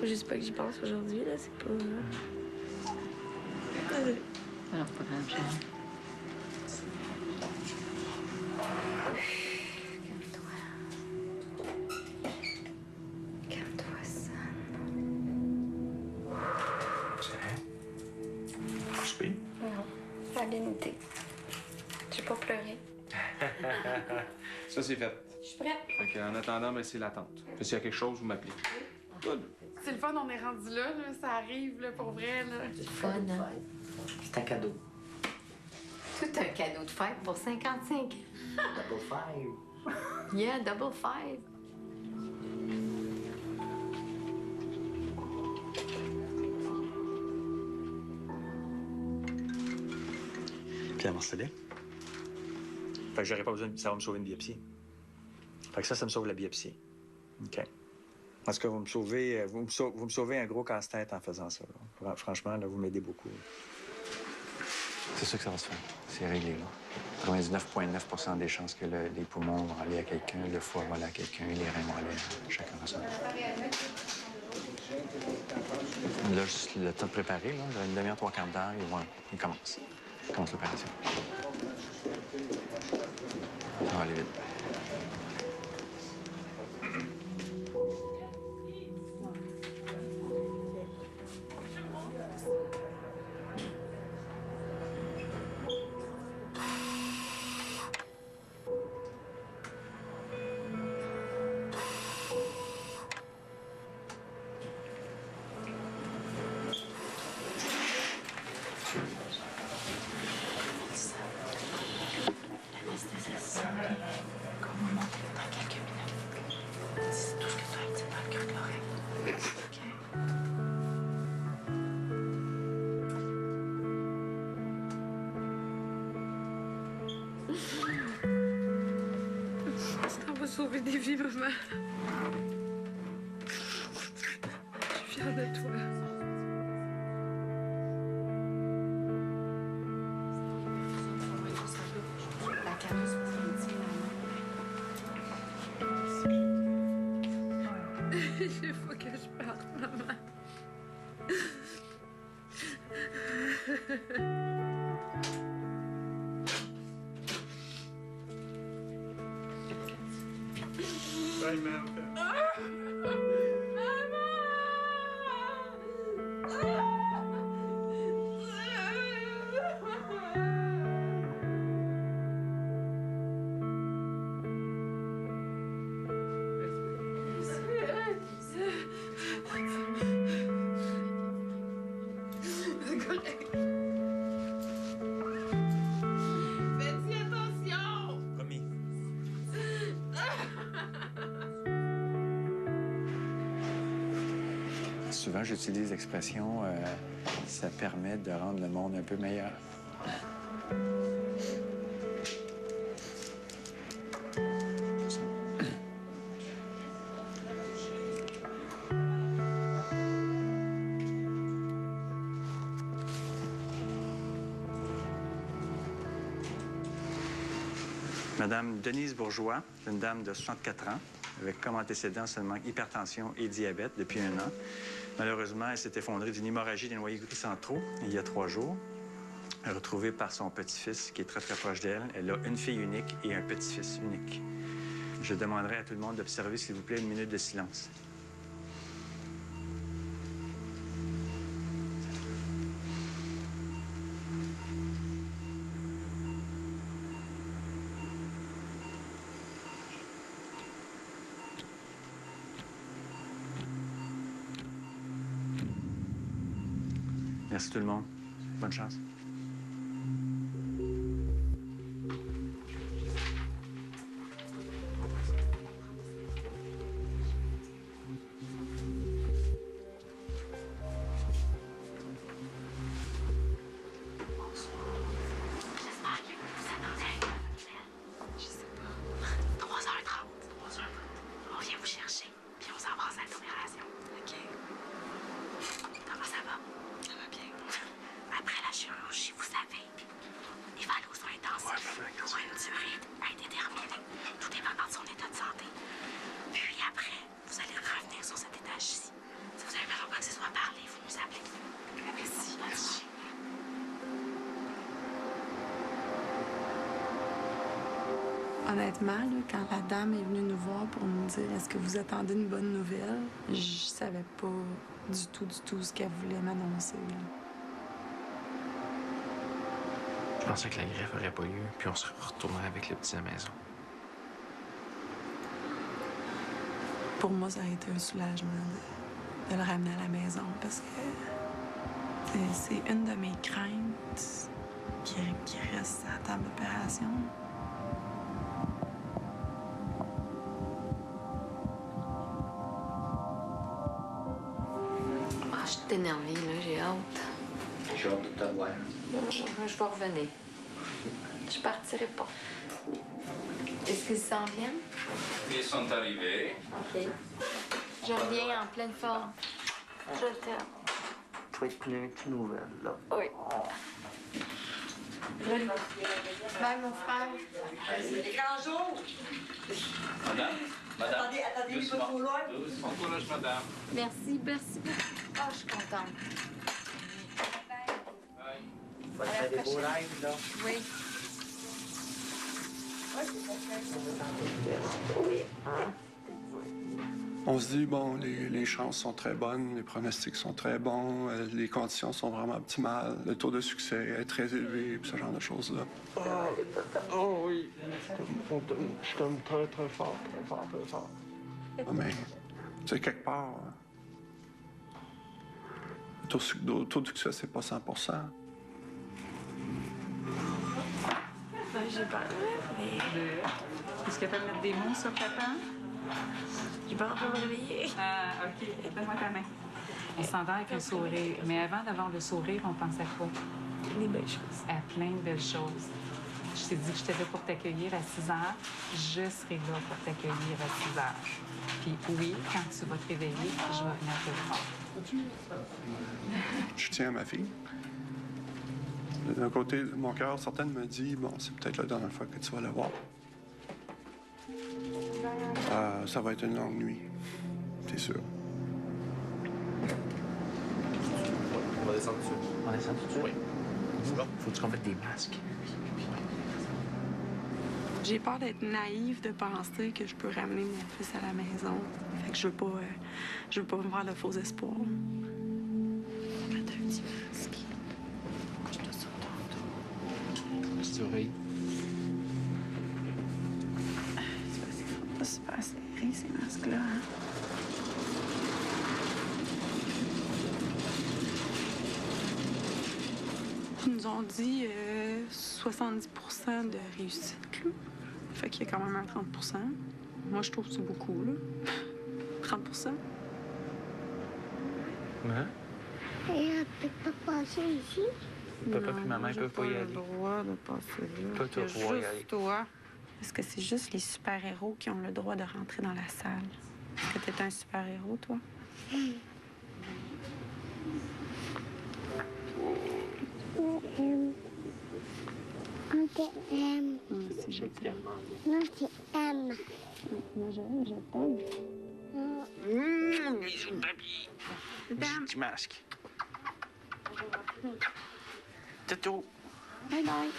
Je sais pas que j'y pense aujourd'hui, là, c'est pas... Alors, pas grave, Jeanne. Calme-toi, Sam. C'est vrai? Souper? Non, ça a bien été. J'ai pas pleuré. Ça, c'est fait. Je suis prête. Fait en attendant, ben, c'est l'attente. S'il y a quelque chose, vous m'appelez. Good. C'est le fun, on est rendu là, ça arrive là, pour vrai. C'est le fun, hein? C'est un cadeau. Tout un cadeau de fête pour 55 ans. Double five. Yeah, double five. Puis amorcelé. Fait que j'aurais pas besoin de... Ça va me sauver une biopsie. Fait que ça me sauve la biopsie. OK. Parce que vous me sauvez un gros casse-tête en faisant ça. Là. Franchement, là, vous m'aidez beaucoup. C'est sûr que ça va se faire. C'est réglé, là. 99,9 des chances que les poumons vont aller à quelqu'un, le foie va aller à quelqu'un, les reins vont aller à chacun de ça. Là, juste le temps de préparer, là. Dans une demi-heure, 3/4 d'heure, il commence. Il commence l'opération. Ça va aller vite. On va sauver des vies, maman. Je suis fière de toi. Il faut que je parte, maman. Bye, Mel. Faites-y attention! Promis. Souvent, j'utilise l'expression ça permet de rendre le monde un peu meilleur. Madame Denise Bourgeois, une dame de 64 ans, avec comme antécédent seulement hypertension et diabète depuis 1 an. Malheureusement, elle s'est effondrée d'une hémorragie des noyaux gris centraux il y a 3 jours. Retrouvée par son petit-fils, qui est très, très proche d'elle. Elle a une fille unique et un petit-fils unique. Je demanderai à tout le monde d'observer, s'il vous plaît, 1 minute de silence. Merci tout le monde. Bonne chance. Honnêtement, là, quand la dame est venue nous voir pour nous dire « Est-ce que vous attendez une bonne nouvelle? » je savais pas du tout ce qu'elle voulait m'annoncer. Je pensais que la greffe aurait pas lieu, puis on se retournerait avec le petit à la maison. Pour moi, ça a été un soulagement de le ramener à la maison parce que c'est une de mes craintes qui reste à la table d'opération. Je suis énervée, là, j'ai hâte. J'ai hâte de te voir. Je vais revenir. Je partirai pas. Est-ce qu'ils s'en viennent? Ils sont arrivés. OK. Je reviens en pleine forme. Je t'aime. Tu vas être plein de nouvelles, là. Oui. Bye, mon frère. Les grands jours! Madame? Madame? Attendez, il faut trop loin. Bon courage, madame. Merci beaucoup. Ah, je suis contente. Tu vas te faire des beaux rêves, là. Oui. Oui. On se dit, bon, les chances sont très bonnes, les pronostics sont très bons, les conditions sont vraiment optimales, le taux de succès est très élevé, puis ce genre de choses-là. Oh oui. Je t'aime très, très fort, très fort, très fort. Mais, tu sais, quelque part, le taux de succès, c'est pas 100 J'ai peur, mais... Est-ce que tu peux mettre des mots sur papa? J'ai peur de me réveiller. Ah, OK. Donne-moi ta main. On s'entend avec le sourire. Mais avant d'avoir le sourire, on pense à quoi? Des belles choses. À plein de belles choses. Je t'ai dit que j'étais là pour t'accueillir à 6 heures. Je serai là pour t'accueillir à 6 heures. Puis oui, quand tu vas te réveiller, je vais venir te voir. Je tiens à ma fille. D'un côté de mon cœur, certaines me disent, bon, c'est peut-être la dernière fois que tu vas la voir. Ça va être une longue nuit. c'est sûr. On va descendre dessus. On descend tout de suite? Oui. Faut-tu qu'on mette des masques? J'ai peur d'être naïve de penser que je peux ramener mon fils à la maison. Fait que je veux pas me faire de faux espoirs. Mettre un petit masque. Je te sors tantôt. Petite oreille. C'est parce qu'ils sont pas super serrés, ces masques-là, hein? Ils nous ont dit 70 % de réussite, là. Fait qu'il y a quand même un 30 %. Moi, je trouve que c'est beaucoup, là. 30 %. Hein? Et elle peut pas passer ici? Papa et maman, ils peuvent pas y aller. Le droit de passer là. Toi, tu vas pouvoir y aller. Juste toi. Est-ce que c'est juste les super-héros qui ont le droit de rentrer dans la salle? Est-ce que t'es un super-héros, toi? C'est M. C'est je t'aime. Non, c'est M. Moi, je t'aime. Bisous de papy. Petit masque. Tato. Bye bye.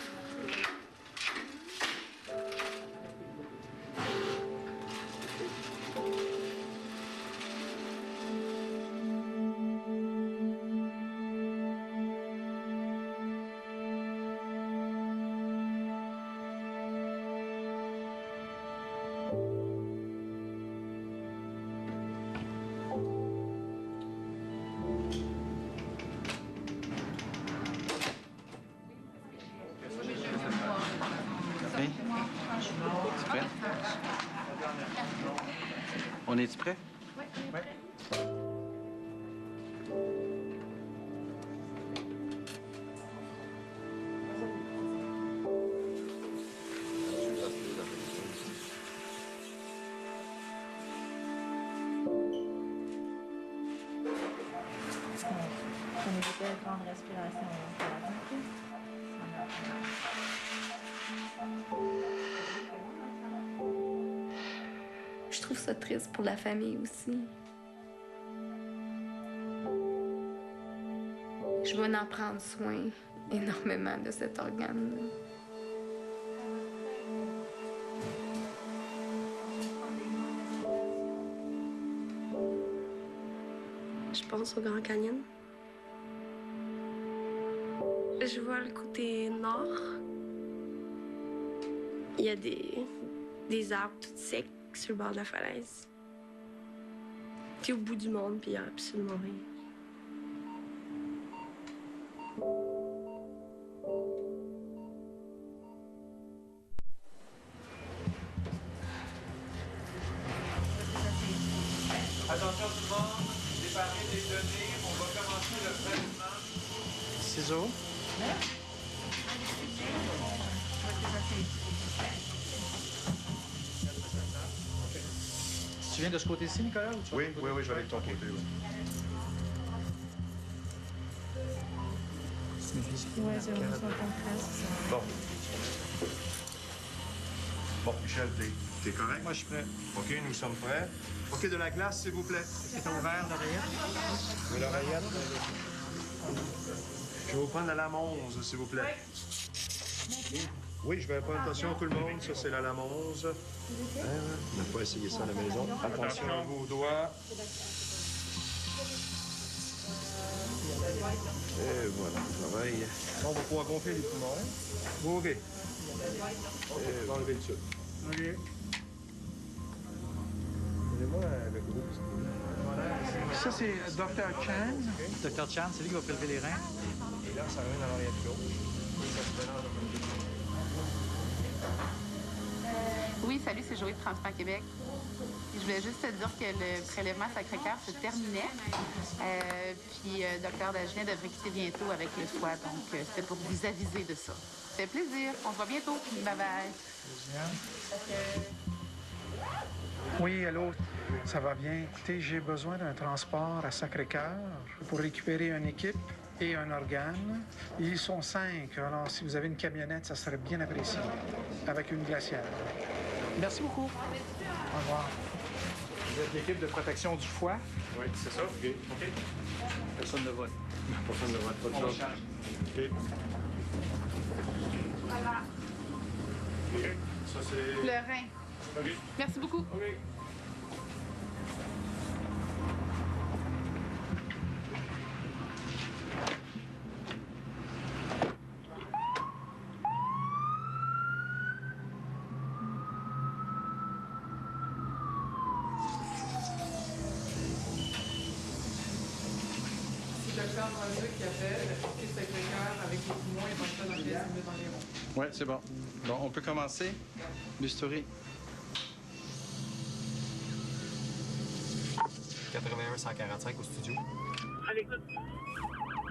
Hey, tu prêt? On est-tu prêt? Oui. On évitait de prendre respiration. Je trouve ça triste pour la famille aussi. Je vais en prendre soin énormément de cet organe-là. Je pense au Grand Canyon. Je vois le côté nord. Il y a des arbres tout secs sur le bord de la falaise. T'es au bout du monde, puis il n'y a absolument rien. Attention tout le monde, séparez les données, on va commencer le prélèvement. Ciseaux. Tu viens de ce côté-ci, Nicolas? Ou tu Oui, je vais aller de ton côté. Oui. Ouais, c'est vraiment ça qu'on Bon. Bon, Michel, t'es correct? Moi, je suis prêt. OK, nous sommes prêts. OK, de la glace, s'il vous plaît. C'est ouvert, l'oreillette? Oui, l'oreillette. Je vais vous prendre la lame 11, s'il vous plaît. Oui, je vais prendre attention tout le monde. Ça, c'est la lame 11. On n'a pas essayé ça à la maison. Attention à vos doigts. Et voilà, on travaille. On va pouvoir gonfler les poumons. Vous ouvrez. Et on va enlever le tube. OK. Donnez-moi avec vous. Ça, c'est Dr. Chan. Dr. Chan, c'est lui qui va prélever les reins. Et là, ça ramène à l'arrière de gauche. Ça se mélange dans le Oui, salut, c'est Joël de Transplant Québec. Je voulais juste te dire que le prélèvement Sacré-Cœur se terminait. Puis Dr. Dagenet devrait quitter bientôt avec le foie, donc c'était pour vous aviser de ça. Ça fait plaisir. On se voit bientôt. Bye-bye. Oui, allô, ça va bien. Écoutez, j'ai besoin d'un transport à Sacré-Cœur pour récupérer une équipe et un organe. Ils sont 5, alors si vous avez une camionnette, ça serait bien apprécié, avec une glacière. Merci beaucoup. Au revoir. Vous êtes l'équipe de protection du foie? Oui, c'est ça. OK. Personne ne vote. Personne ne vote, pas de On chose. change. OK. Voilà. OK. Ça, c'est... Le rein. OK. Merci beaucoup. OK. C'est le docteur Brasier qui appelle, le Sacré-Cœur avec les poumons, il va faire dans 15 minutes environ. Oui, c'est bon. Bon, on peut commencer. Bistouri. 81-145 au studio. À l'écoute.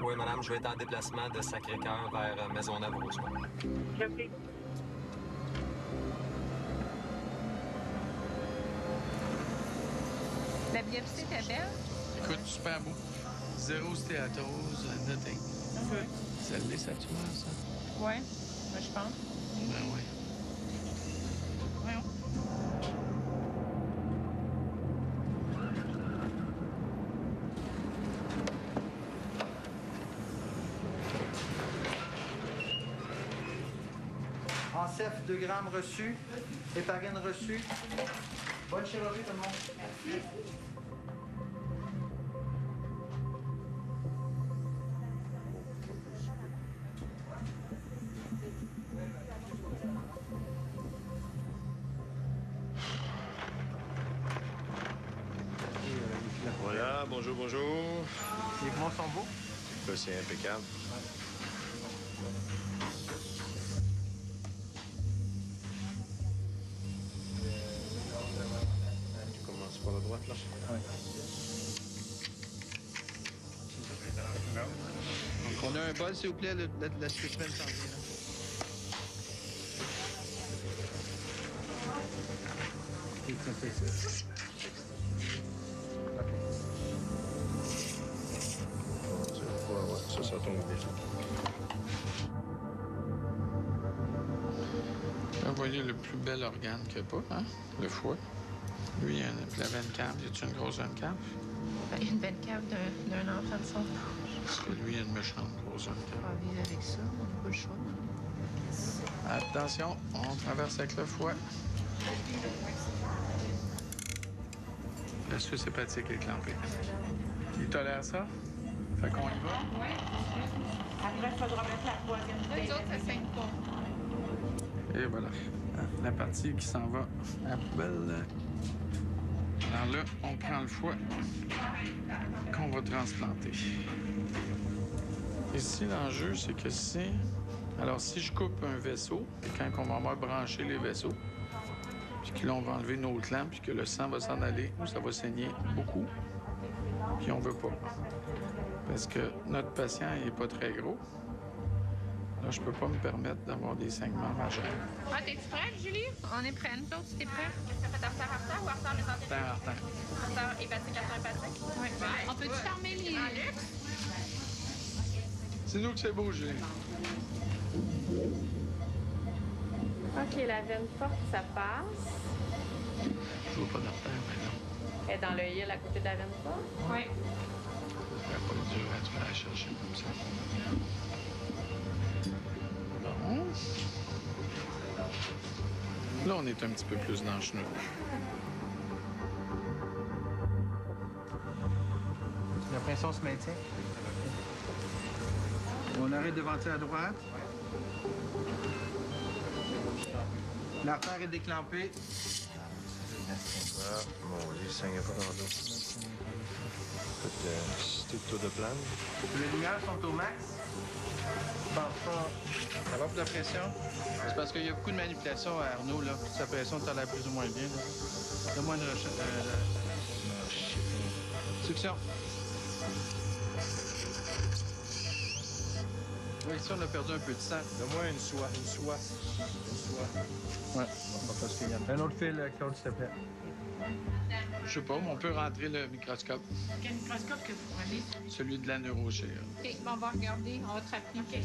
Oui, madame, je vais être en déplacement de Sacré-Cœur vers Maisonneuve-Rosemont. OK. La biopsie était belle? Écoute, super beau. Zéro stéatose, nothing. Ça l'est, ça tumeur, ça? Oui, je pense. Ben oui. Voyons. Encef 2 grammes reçu. Héparine reçue. Bonne chirurgie, tout le monde. Voilà, bonjour, bonjour. Les poumons sont beaux? Ça, c'est impeccable. Tu commences par la droite, là? Oui. Donc, on a un bol, s'il vous plaît, la spécimen s'en vient, là. Ça tombe bien. Là, vous voyez le plus bel organe qu'il n'y a pas, hein? Le foie. Lui, il a la veine cave. Y a-tu une grosse veine cave? Il y a une belle cave d'un enfant de son âge. Parce que lui, il a une méchante grosse veine cave. On va vivre avec ça, on n'a pas le choix. Attention, on traverse avec le foie. Le suisse hépatique est clampé. Il tolère ça? Fait qu'on y va? Oui. Après, il faudra mettre la troisième. Les autres, ça saigne pas. Et voilà. La partie qui s'en va à la poubelle. Alors là, on prend le foie qu'on va transplanter. Ici, l'enjeu, c'est que si... Alors, si je coupe un vaisseau, et quand on va avoir branché les vaisseaux, puis que là, on va enlever nos clampes, puis que le sang va s'en aller, ou ça va saigner beaucoup, puis on veut pas. Parce que notre patient n'est pas très gros. Là, je peux pas me permettre d'avoir des saignements majeurs. Ah, t'es-tu prête, Julie? On est prêts, nous autres, si t'es prête. Est-ce que t'as fait artère ou artère mésentérique? Artère. Artère hépatique, artère hépatique? Oui. On peut-tu fermer les... C'est nous que c'est beau, Julie. OK, la veine forte, ça passe. Je vois pas d'artère, mais non. Elle est dans le île à côté de la veine forte? Oui. Ça serait pas dur à te la chercher comme ça. Bon. Là, on est un petit peu plus dans le genou. La pression se maintient. On arrête de venter à droite. L'artère est déclampée. Ah, mon Dieu, ça saigne pas dans l'eau. C'était le tour de plane. Les lumières sont au max. Ça va pour la pression? C'est parce qu'il y a beaucoup de manipulations à Arnaud, là. Sa pression t'a l'air plus ou moins bien, là. Donne-moi une succion. Oui, ici, on a perdu un peu de sang. Donne-moi une soie. Ouais. Parce qu'il y a un autre fil, Claude, s'il te plaît. Je sais pas, mais on peut rentrer le microscope. Quel microscope que vous prenez? Celui de la neurochir. OK, bon, on va regarder, on va te rappeler. OK.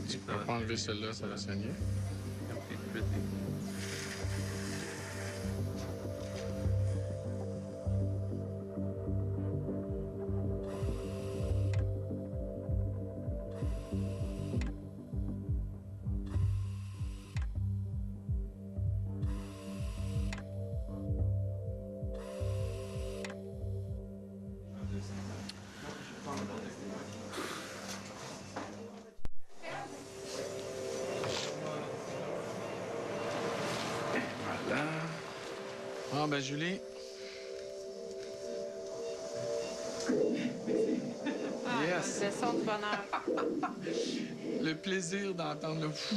Tu peux pas enlever celle-là, ça va saigner. sécurité. Voilà. Bon, ben, Julie. Yes. Une leçon de bonheur. Le plaisir d'entendre le fou.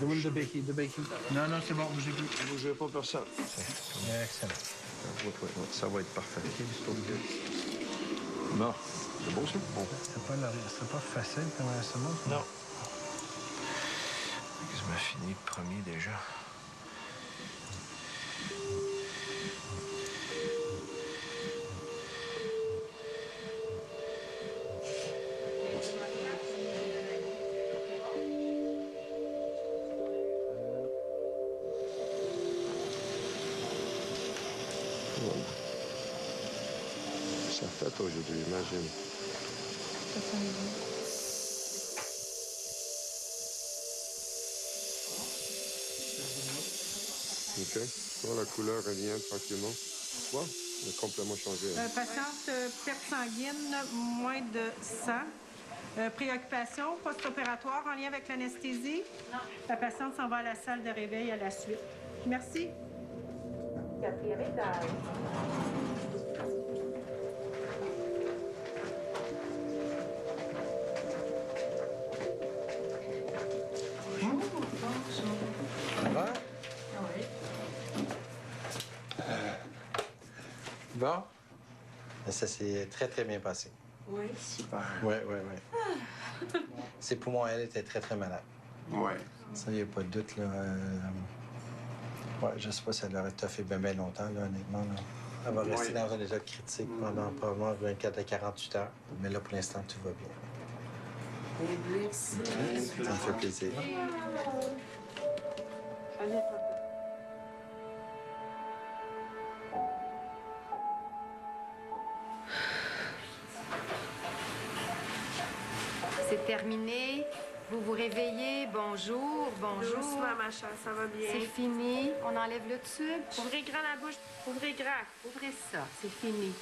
Demande de Becky. Non, non, c'est bon, bougez plus. Ne bougez pas personne. Excellent. Ça va être parfait. Bon, c'est bon, ça? Bon. C'est pas facile comme instrument? Non. Je m'ai fini le premier déjà. Ça fait aujourd'hui, imagine. OK. Bon, la couleur revient tranquillement. Bon, le complément changé. Patiente, perte sanguine, moins de sang. Préoccupation post-opératoire en lien avec l'anesthésie? Non. La patiente s'en va à la salle de réveil à la suite. Merci. Quatrième étage. Ça va? Oui. Bon. Ça s'est très, très bien passé. Oui. Super. Oui. Ses poumons, elle, était très, très malade. Oui. Ça, il n'y a pas de doute, là. Ouais, je sais pas si elle aurait toffé bien longtemps, là, honnêtement. Là. Elle va rester dans un état critique pendant probablement 24 à 48 heures. Mais là, pour l'instant, tout va bien. Merci. Ça me fait plaisir. C'est terminé. Vous vous réveillez. Bonjour. Doucement, ma chère, ça va bien. C'est fini. On enlève le tube. Ouvrez grand la bouche. Ouvrez grand. Ouvrez ça. C'est fini.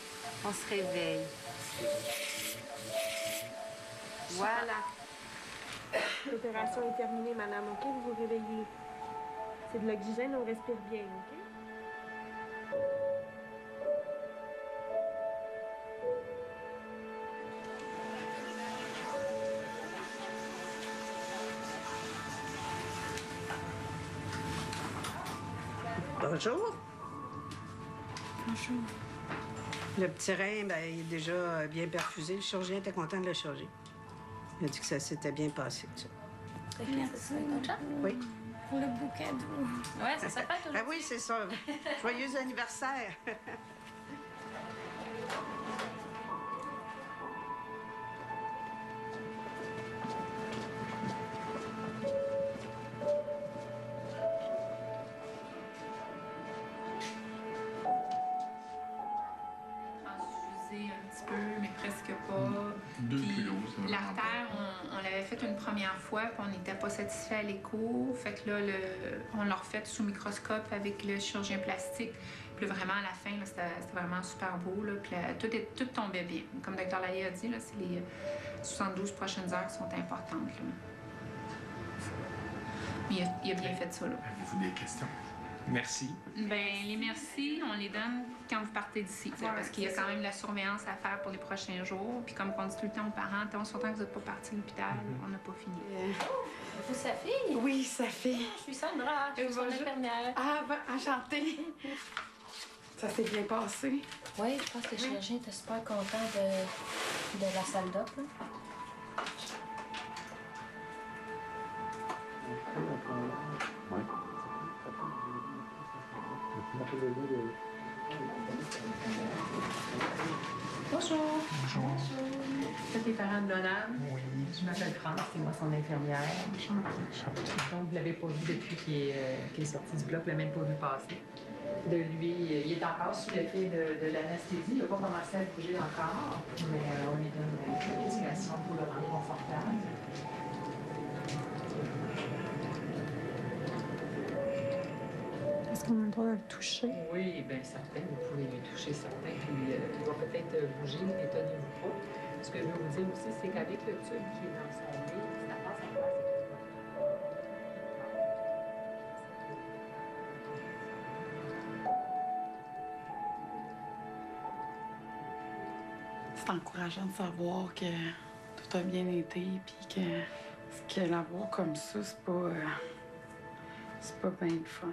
On se réveille. Voilà. L'opération est terminée, madame. OK, vous vous réveillez. C'est de l'oxygène, on respire bien, OK? Bonjour. Bonjour. Le petit rein, ben, il est déjà bien perfusé. Le chirurgien était content de le charger. Il a dit que ça s'était bien passé, tout ça. Merci. Oui. Pour le bouquet d'eau. Ouais, ça s'appelle toujours. Ah oui, c'est ça. Joyeux anniversaire. Transfusé un petit peu, mais presque pas. 2 Puis kilos, ça va. l'artère, on l'avait fait une première fois, puis on n'était pas satisfait à l'écho. Fait que là, on l'a refait sous microscope avec le chirurgien plastique. Puis là, vraiment, à la fin, là, c'était vraiment super beau. Là, puis là, tout tombait bien. Comme le Dr. Laillé a dit, là, c'est les 72 prochaines heures qui sont importantes. Là. Mais il a bien fait ça. Là. Avez-vous des questions? Merci. Ben, les merci, on les donne quand vous partez d'ici. Parce qu'il y a quand même de la surveillance à faire pour les prochains jours. Puis comme on dit tout le temps aux parents, on se que vous n'êtes pas partis de l'hôpital, on n'a pas fini. Vous, sa fille? Oui, sa fille. Je suis Sandra, je suis son infirmière. Ah, ben, enchantée. Ça s'est bien passé. Oui, je pense que le chirurgien était super content de la salle d'op. Bonjour. Bonjour. Faites les parents de Lonam? Oui. Je m'appelle France, c'est moi son infirmière. Donc, vous ne l'avez pas vu depuis qu'il est sorti du bloc, vous ne l'avez même pas vu passer. De lui, il est encore sous l'effet de l'anesthésie. Il n'a pas commencé à bouger encore, mais on lui donne une médication pour le rendre confortable. Est-ce qu'on a le droit de le toucher? Oui, bien certain, vous pouvez lui toucher certain, puis il va peut-être bouger, étonnez-vous pas. Ce que je veux vous dire aussi, c'est qu'avec le tube qui est dans son nez, ça passe à travers. C'est encourageant de savoir que tout a bien été, puis que l'avoir comme ça, c'est pas bien le fun.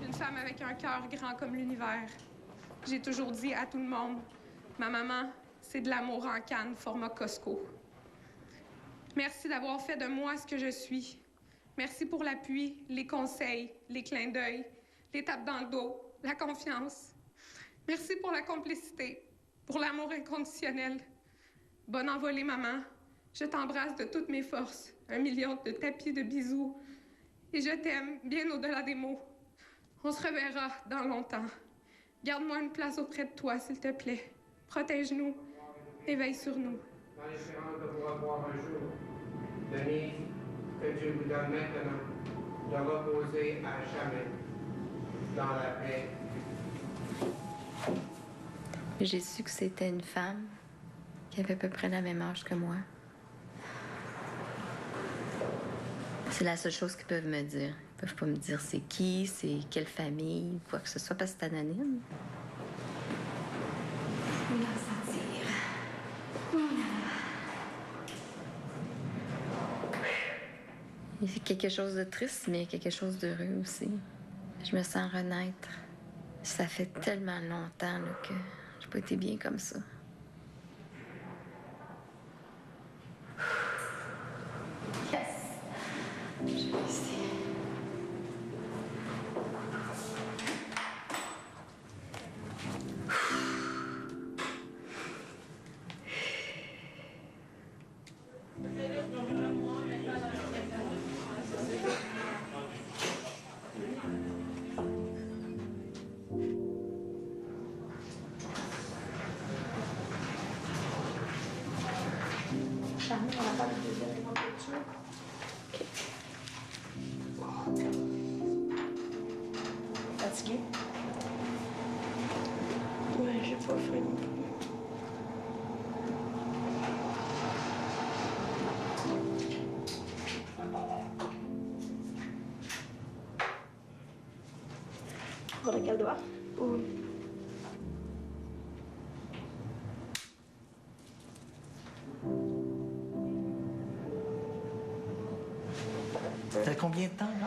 Une femme avec un cœur grand comme l'univers. J'ai toujours dit à tout le monde, ma maman, c'est de l'amour en canne, format Costco. Merci d'avoir fait de moi ce que je suis. Merci pour l'appui, les conseils, les clins d'œil, les tapes dans le dos, la confiance. Merci pour la complicité, pour l'amour inconditionnel. Bonne envolée, maman. Je t'embrasse de toutes mes forces. 1 million de tapis de bisous. Et je t'aime bien au-delà des mots. On se reverra dans longtemps. Garde-moi une place auprès de toi, s'il te plaît. Protège-nous et veille sur nous. Dans l'espérance de vous revoir un jour, Denise, que Dieu vous donne maintenant de reposer à jamais dans la paix. J'ai su que c'était une femme qui avait à peu près le même âge que moi. C'est la seule chose qu'ils peuvent me dire. Ils peuvent pas me dire c'est qui, c'est quelle famille, quoi que ce soit, parce que c'est anonyme. On la sentir. Il y a quelque chose de triste, mais il y a quelque chose d'heureux aussi. Je me sens renaître. Ça fait tellement longtemps là, que j'ai pas été bien comme ça. Yes! J'ai réussi. Charlie, on n'a pas de deuxième température. OK. Fatigué? Ouais, j'ai pas faim non plus. Faudrait qu'elle doit? Oui. T'as combien de temps, là?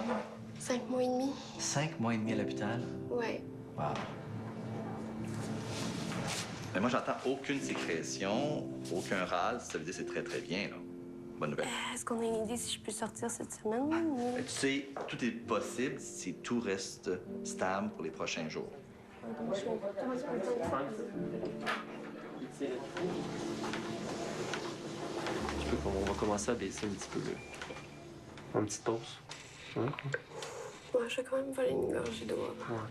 5 mois et demi. 5 mois et demi à l'hôpital? Ouais. Wow. Mais moi, j'entends aucune sécrétion, aucun râle. Ça veut dire que c'est très, très bien, là. Bonne nouvelle. Est-ce qu'on a une idée si je peux sortir cette semaine? Tu sais, tout est possible si tout reste stable pour les prochains jours. On va commencer à baisser un petit peu une petite pause. Ouais, je vais quand même voler une gorgée d'eau avant. Ouais.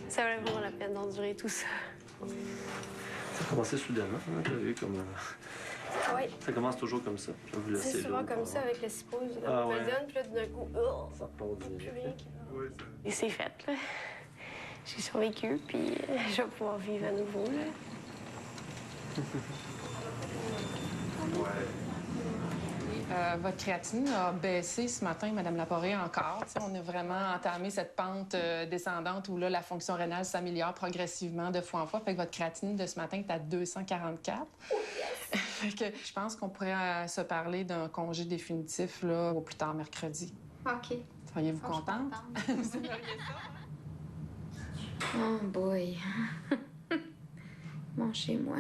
Ça valait vraiment la peine d'endurer tout ça. Ça a commencé soudainement, hein, t'as vu comme... Oui. Ça commence toujours comme ça. Je vais vous laisser C'est souvent là. comme ça avec la cyprose. Ah ouais. Puis là, d'un coup, oh, Ça repart plus rien. Et c'est fait, là. J'ai survécu, puis je vais pouvoir vivre à nouveau, là. Votre créatinine a baissé ce matin, Mme Laporé, encore. T'sais, on a vraiment entamé cette pente descendante où là, la fonction rénale s'améliore progressivement de fois en fois. Fait que votre créatinine de ce matin est à 244. Oh, yes. Fait que je pense qu'on pourrait se parler d'un congé définitif là, au plus tard mercredi. OK. Seriez-vous contente? Vous aimeriez Oh boy. Mon chez moi.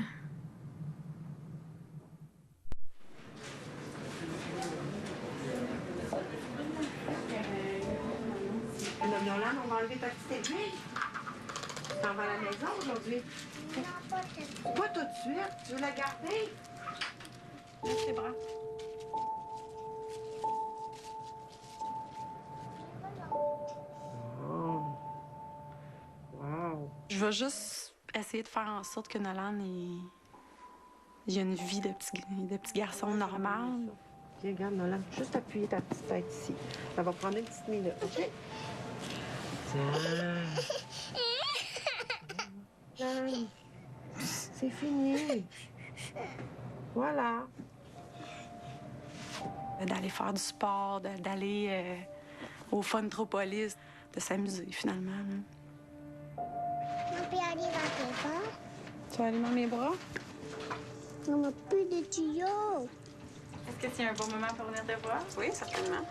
Madame Nolan, on va enlever ta petite aiguille. Tu t'en vas à la maison aujourd'hui? Pas tout de suite. Tu veux la garder? C'est bras. Wow. Je vais juste essayer de faire en sorte que Nolan il a une vie de petit garçon normal. Viens, regarde, Nolan. Juste appuyer ta petite tête ici. Ça va prendre une petite minute, OK? Tiens. C'est fini. Voilà. D'aller faire du sport, d'aller au Funtropolis, de s'amuser finalement. On peut aller dans tes bras. Tu vas aller dans mes bras? On n'a plus de tuyaux. Est-ce que c'est un bon moment pour venir te voir? Oui, certainement.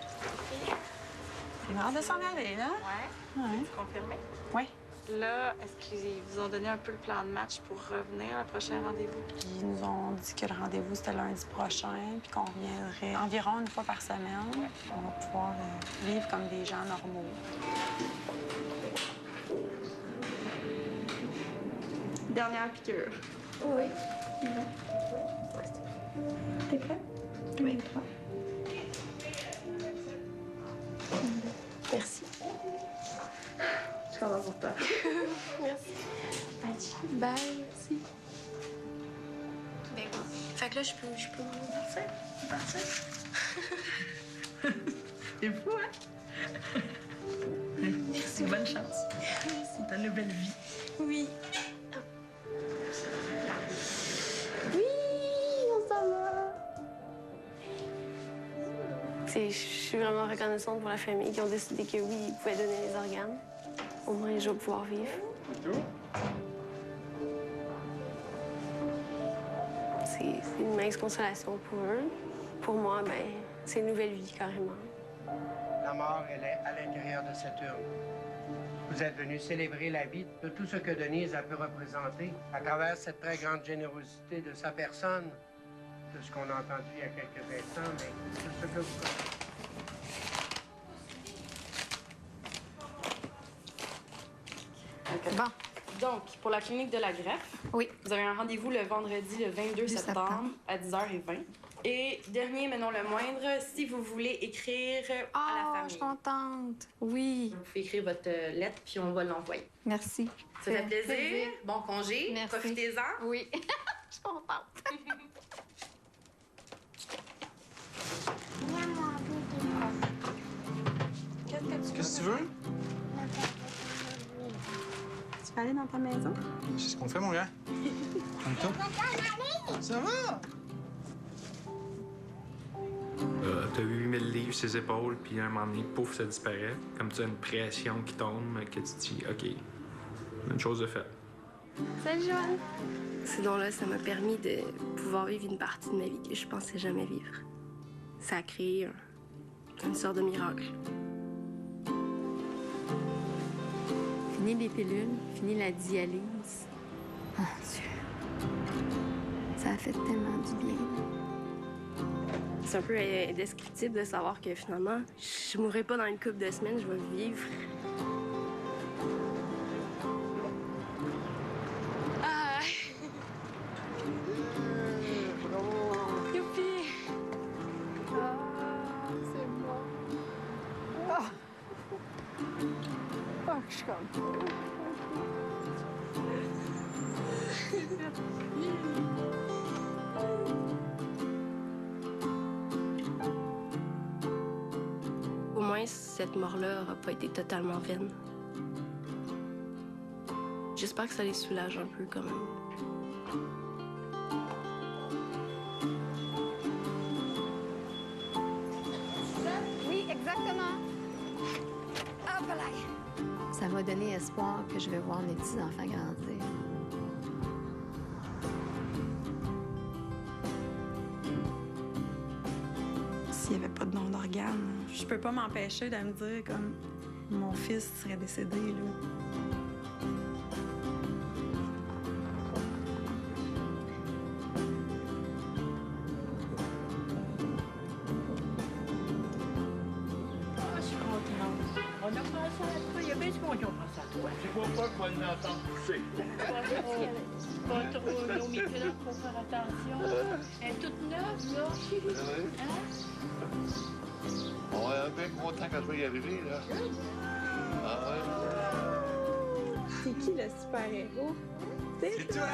C'est l'heure de s'en aller, là? Ouais. Ouais. Confirmé? Oui. Là, est-ce qu'ils vous ont donné un peu le plan de match pour revenir à le prochain rendez-vous? Ils nous ont dit que le rendez-vous, c'était lundi prochain, puis qu'on reviendrait environ une fois par semaine. Ouais. On va pouvoir vivre comme des gens normaux. Dernière piqûre. Oui. T'es prêt? Oui. 3. Merci. Je suis contente pour toi. Merci. Bye. Merci. Ben bon. Fait que là, je peux Parfait. C'est fou, hein? Merci. Bonne chance. C'est ta nouvelle vie. Oui. Oui, on s'en va. Je suis vraiment reconnaissante pour la famille qui ont décidé que oui, ils pouvaient donner les organes. Au moins, je vais pouvoir vivre. C'est une immense consolation pour eux. Pour moi, ben, c'est une nouvelle vie, carrément. La mort, elle est à l'intérieur de cette urne. Vous êtes venus célébrer la vie de tout ce que Denise a pu représenter à travers cette très grande générosité de sa personne, de ce qu'on a entendu il y a quelques instants, mais tout ce que vous connaissez. Bon. Donc, pour la clinique de la greffe, oui. Vous avez un rendez-vous le vendredi, le 22 septembre, à 10h20. Et dernier, mais non le moindre, si vous voulez écrire à la famille. Je suis contente. Oui. Vous pouvez écrire votre lettre, puis on va l'envoyer. Merci. Ça fait plaisir. Bon congé. Merci. Profitez-en. Oui. Je suis contente. Qu'est-ce que tu veux? Tu peux aller dans ta maison? C'est ce qu'on fait, mon gars. Ça va? T'as 8000 livres sur ses épaules, puis à un moment donné, pouf, ça disparaît. Comme tu as une pression qui tombe, que tu te dis, OK, une chose de faite. Salut, Joanne. Ce don-là, ça m'a permis de pouvoir vivre une partie de ma vie que je pensais jamais vivre. Ça a créé une sorte de miracle. Fini les pilules, fini la dialyse. Oh Dieu. Ça a fait tellement du bien. C'est un peu indescriptible de savoir que finalement, je mourrai pas dans une couple de semaines, je vais vivre. Ah! Youpi! Ah, c'est bon. Ah! Ah, je suis comme... Au moins, cette mort-là n'aura pas été totalement vaine. J'espère que ça les soulage un peu, quand même. Oui, exactement. Hop là. Ça m'a donné espoir que je vais voir mes petits-enfants grandir. S'il n'y avait pas de don d'organes, je peux pas m'empêcher de me dire comme mon fils serait décédé, là. Je suis contente. On a pensé à toi. Il y a bien du monde qui ont pensé à toi. Je vois pas qu'on l'entende pousser. Pas trop nos microbes, faut faire attention. Elle est toute neuve, là. Hein? On est bien content quand tu vas y arriver, là. Ah ouais? C'est qui le super-héros? C'est toi!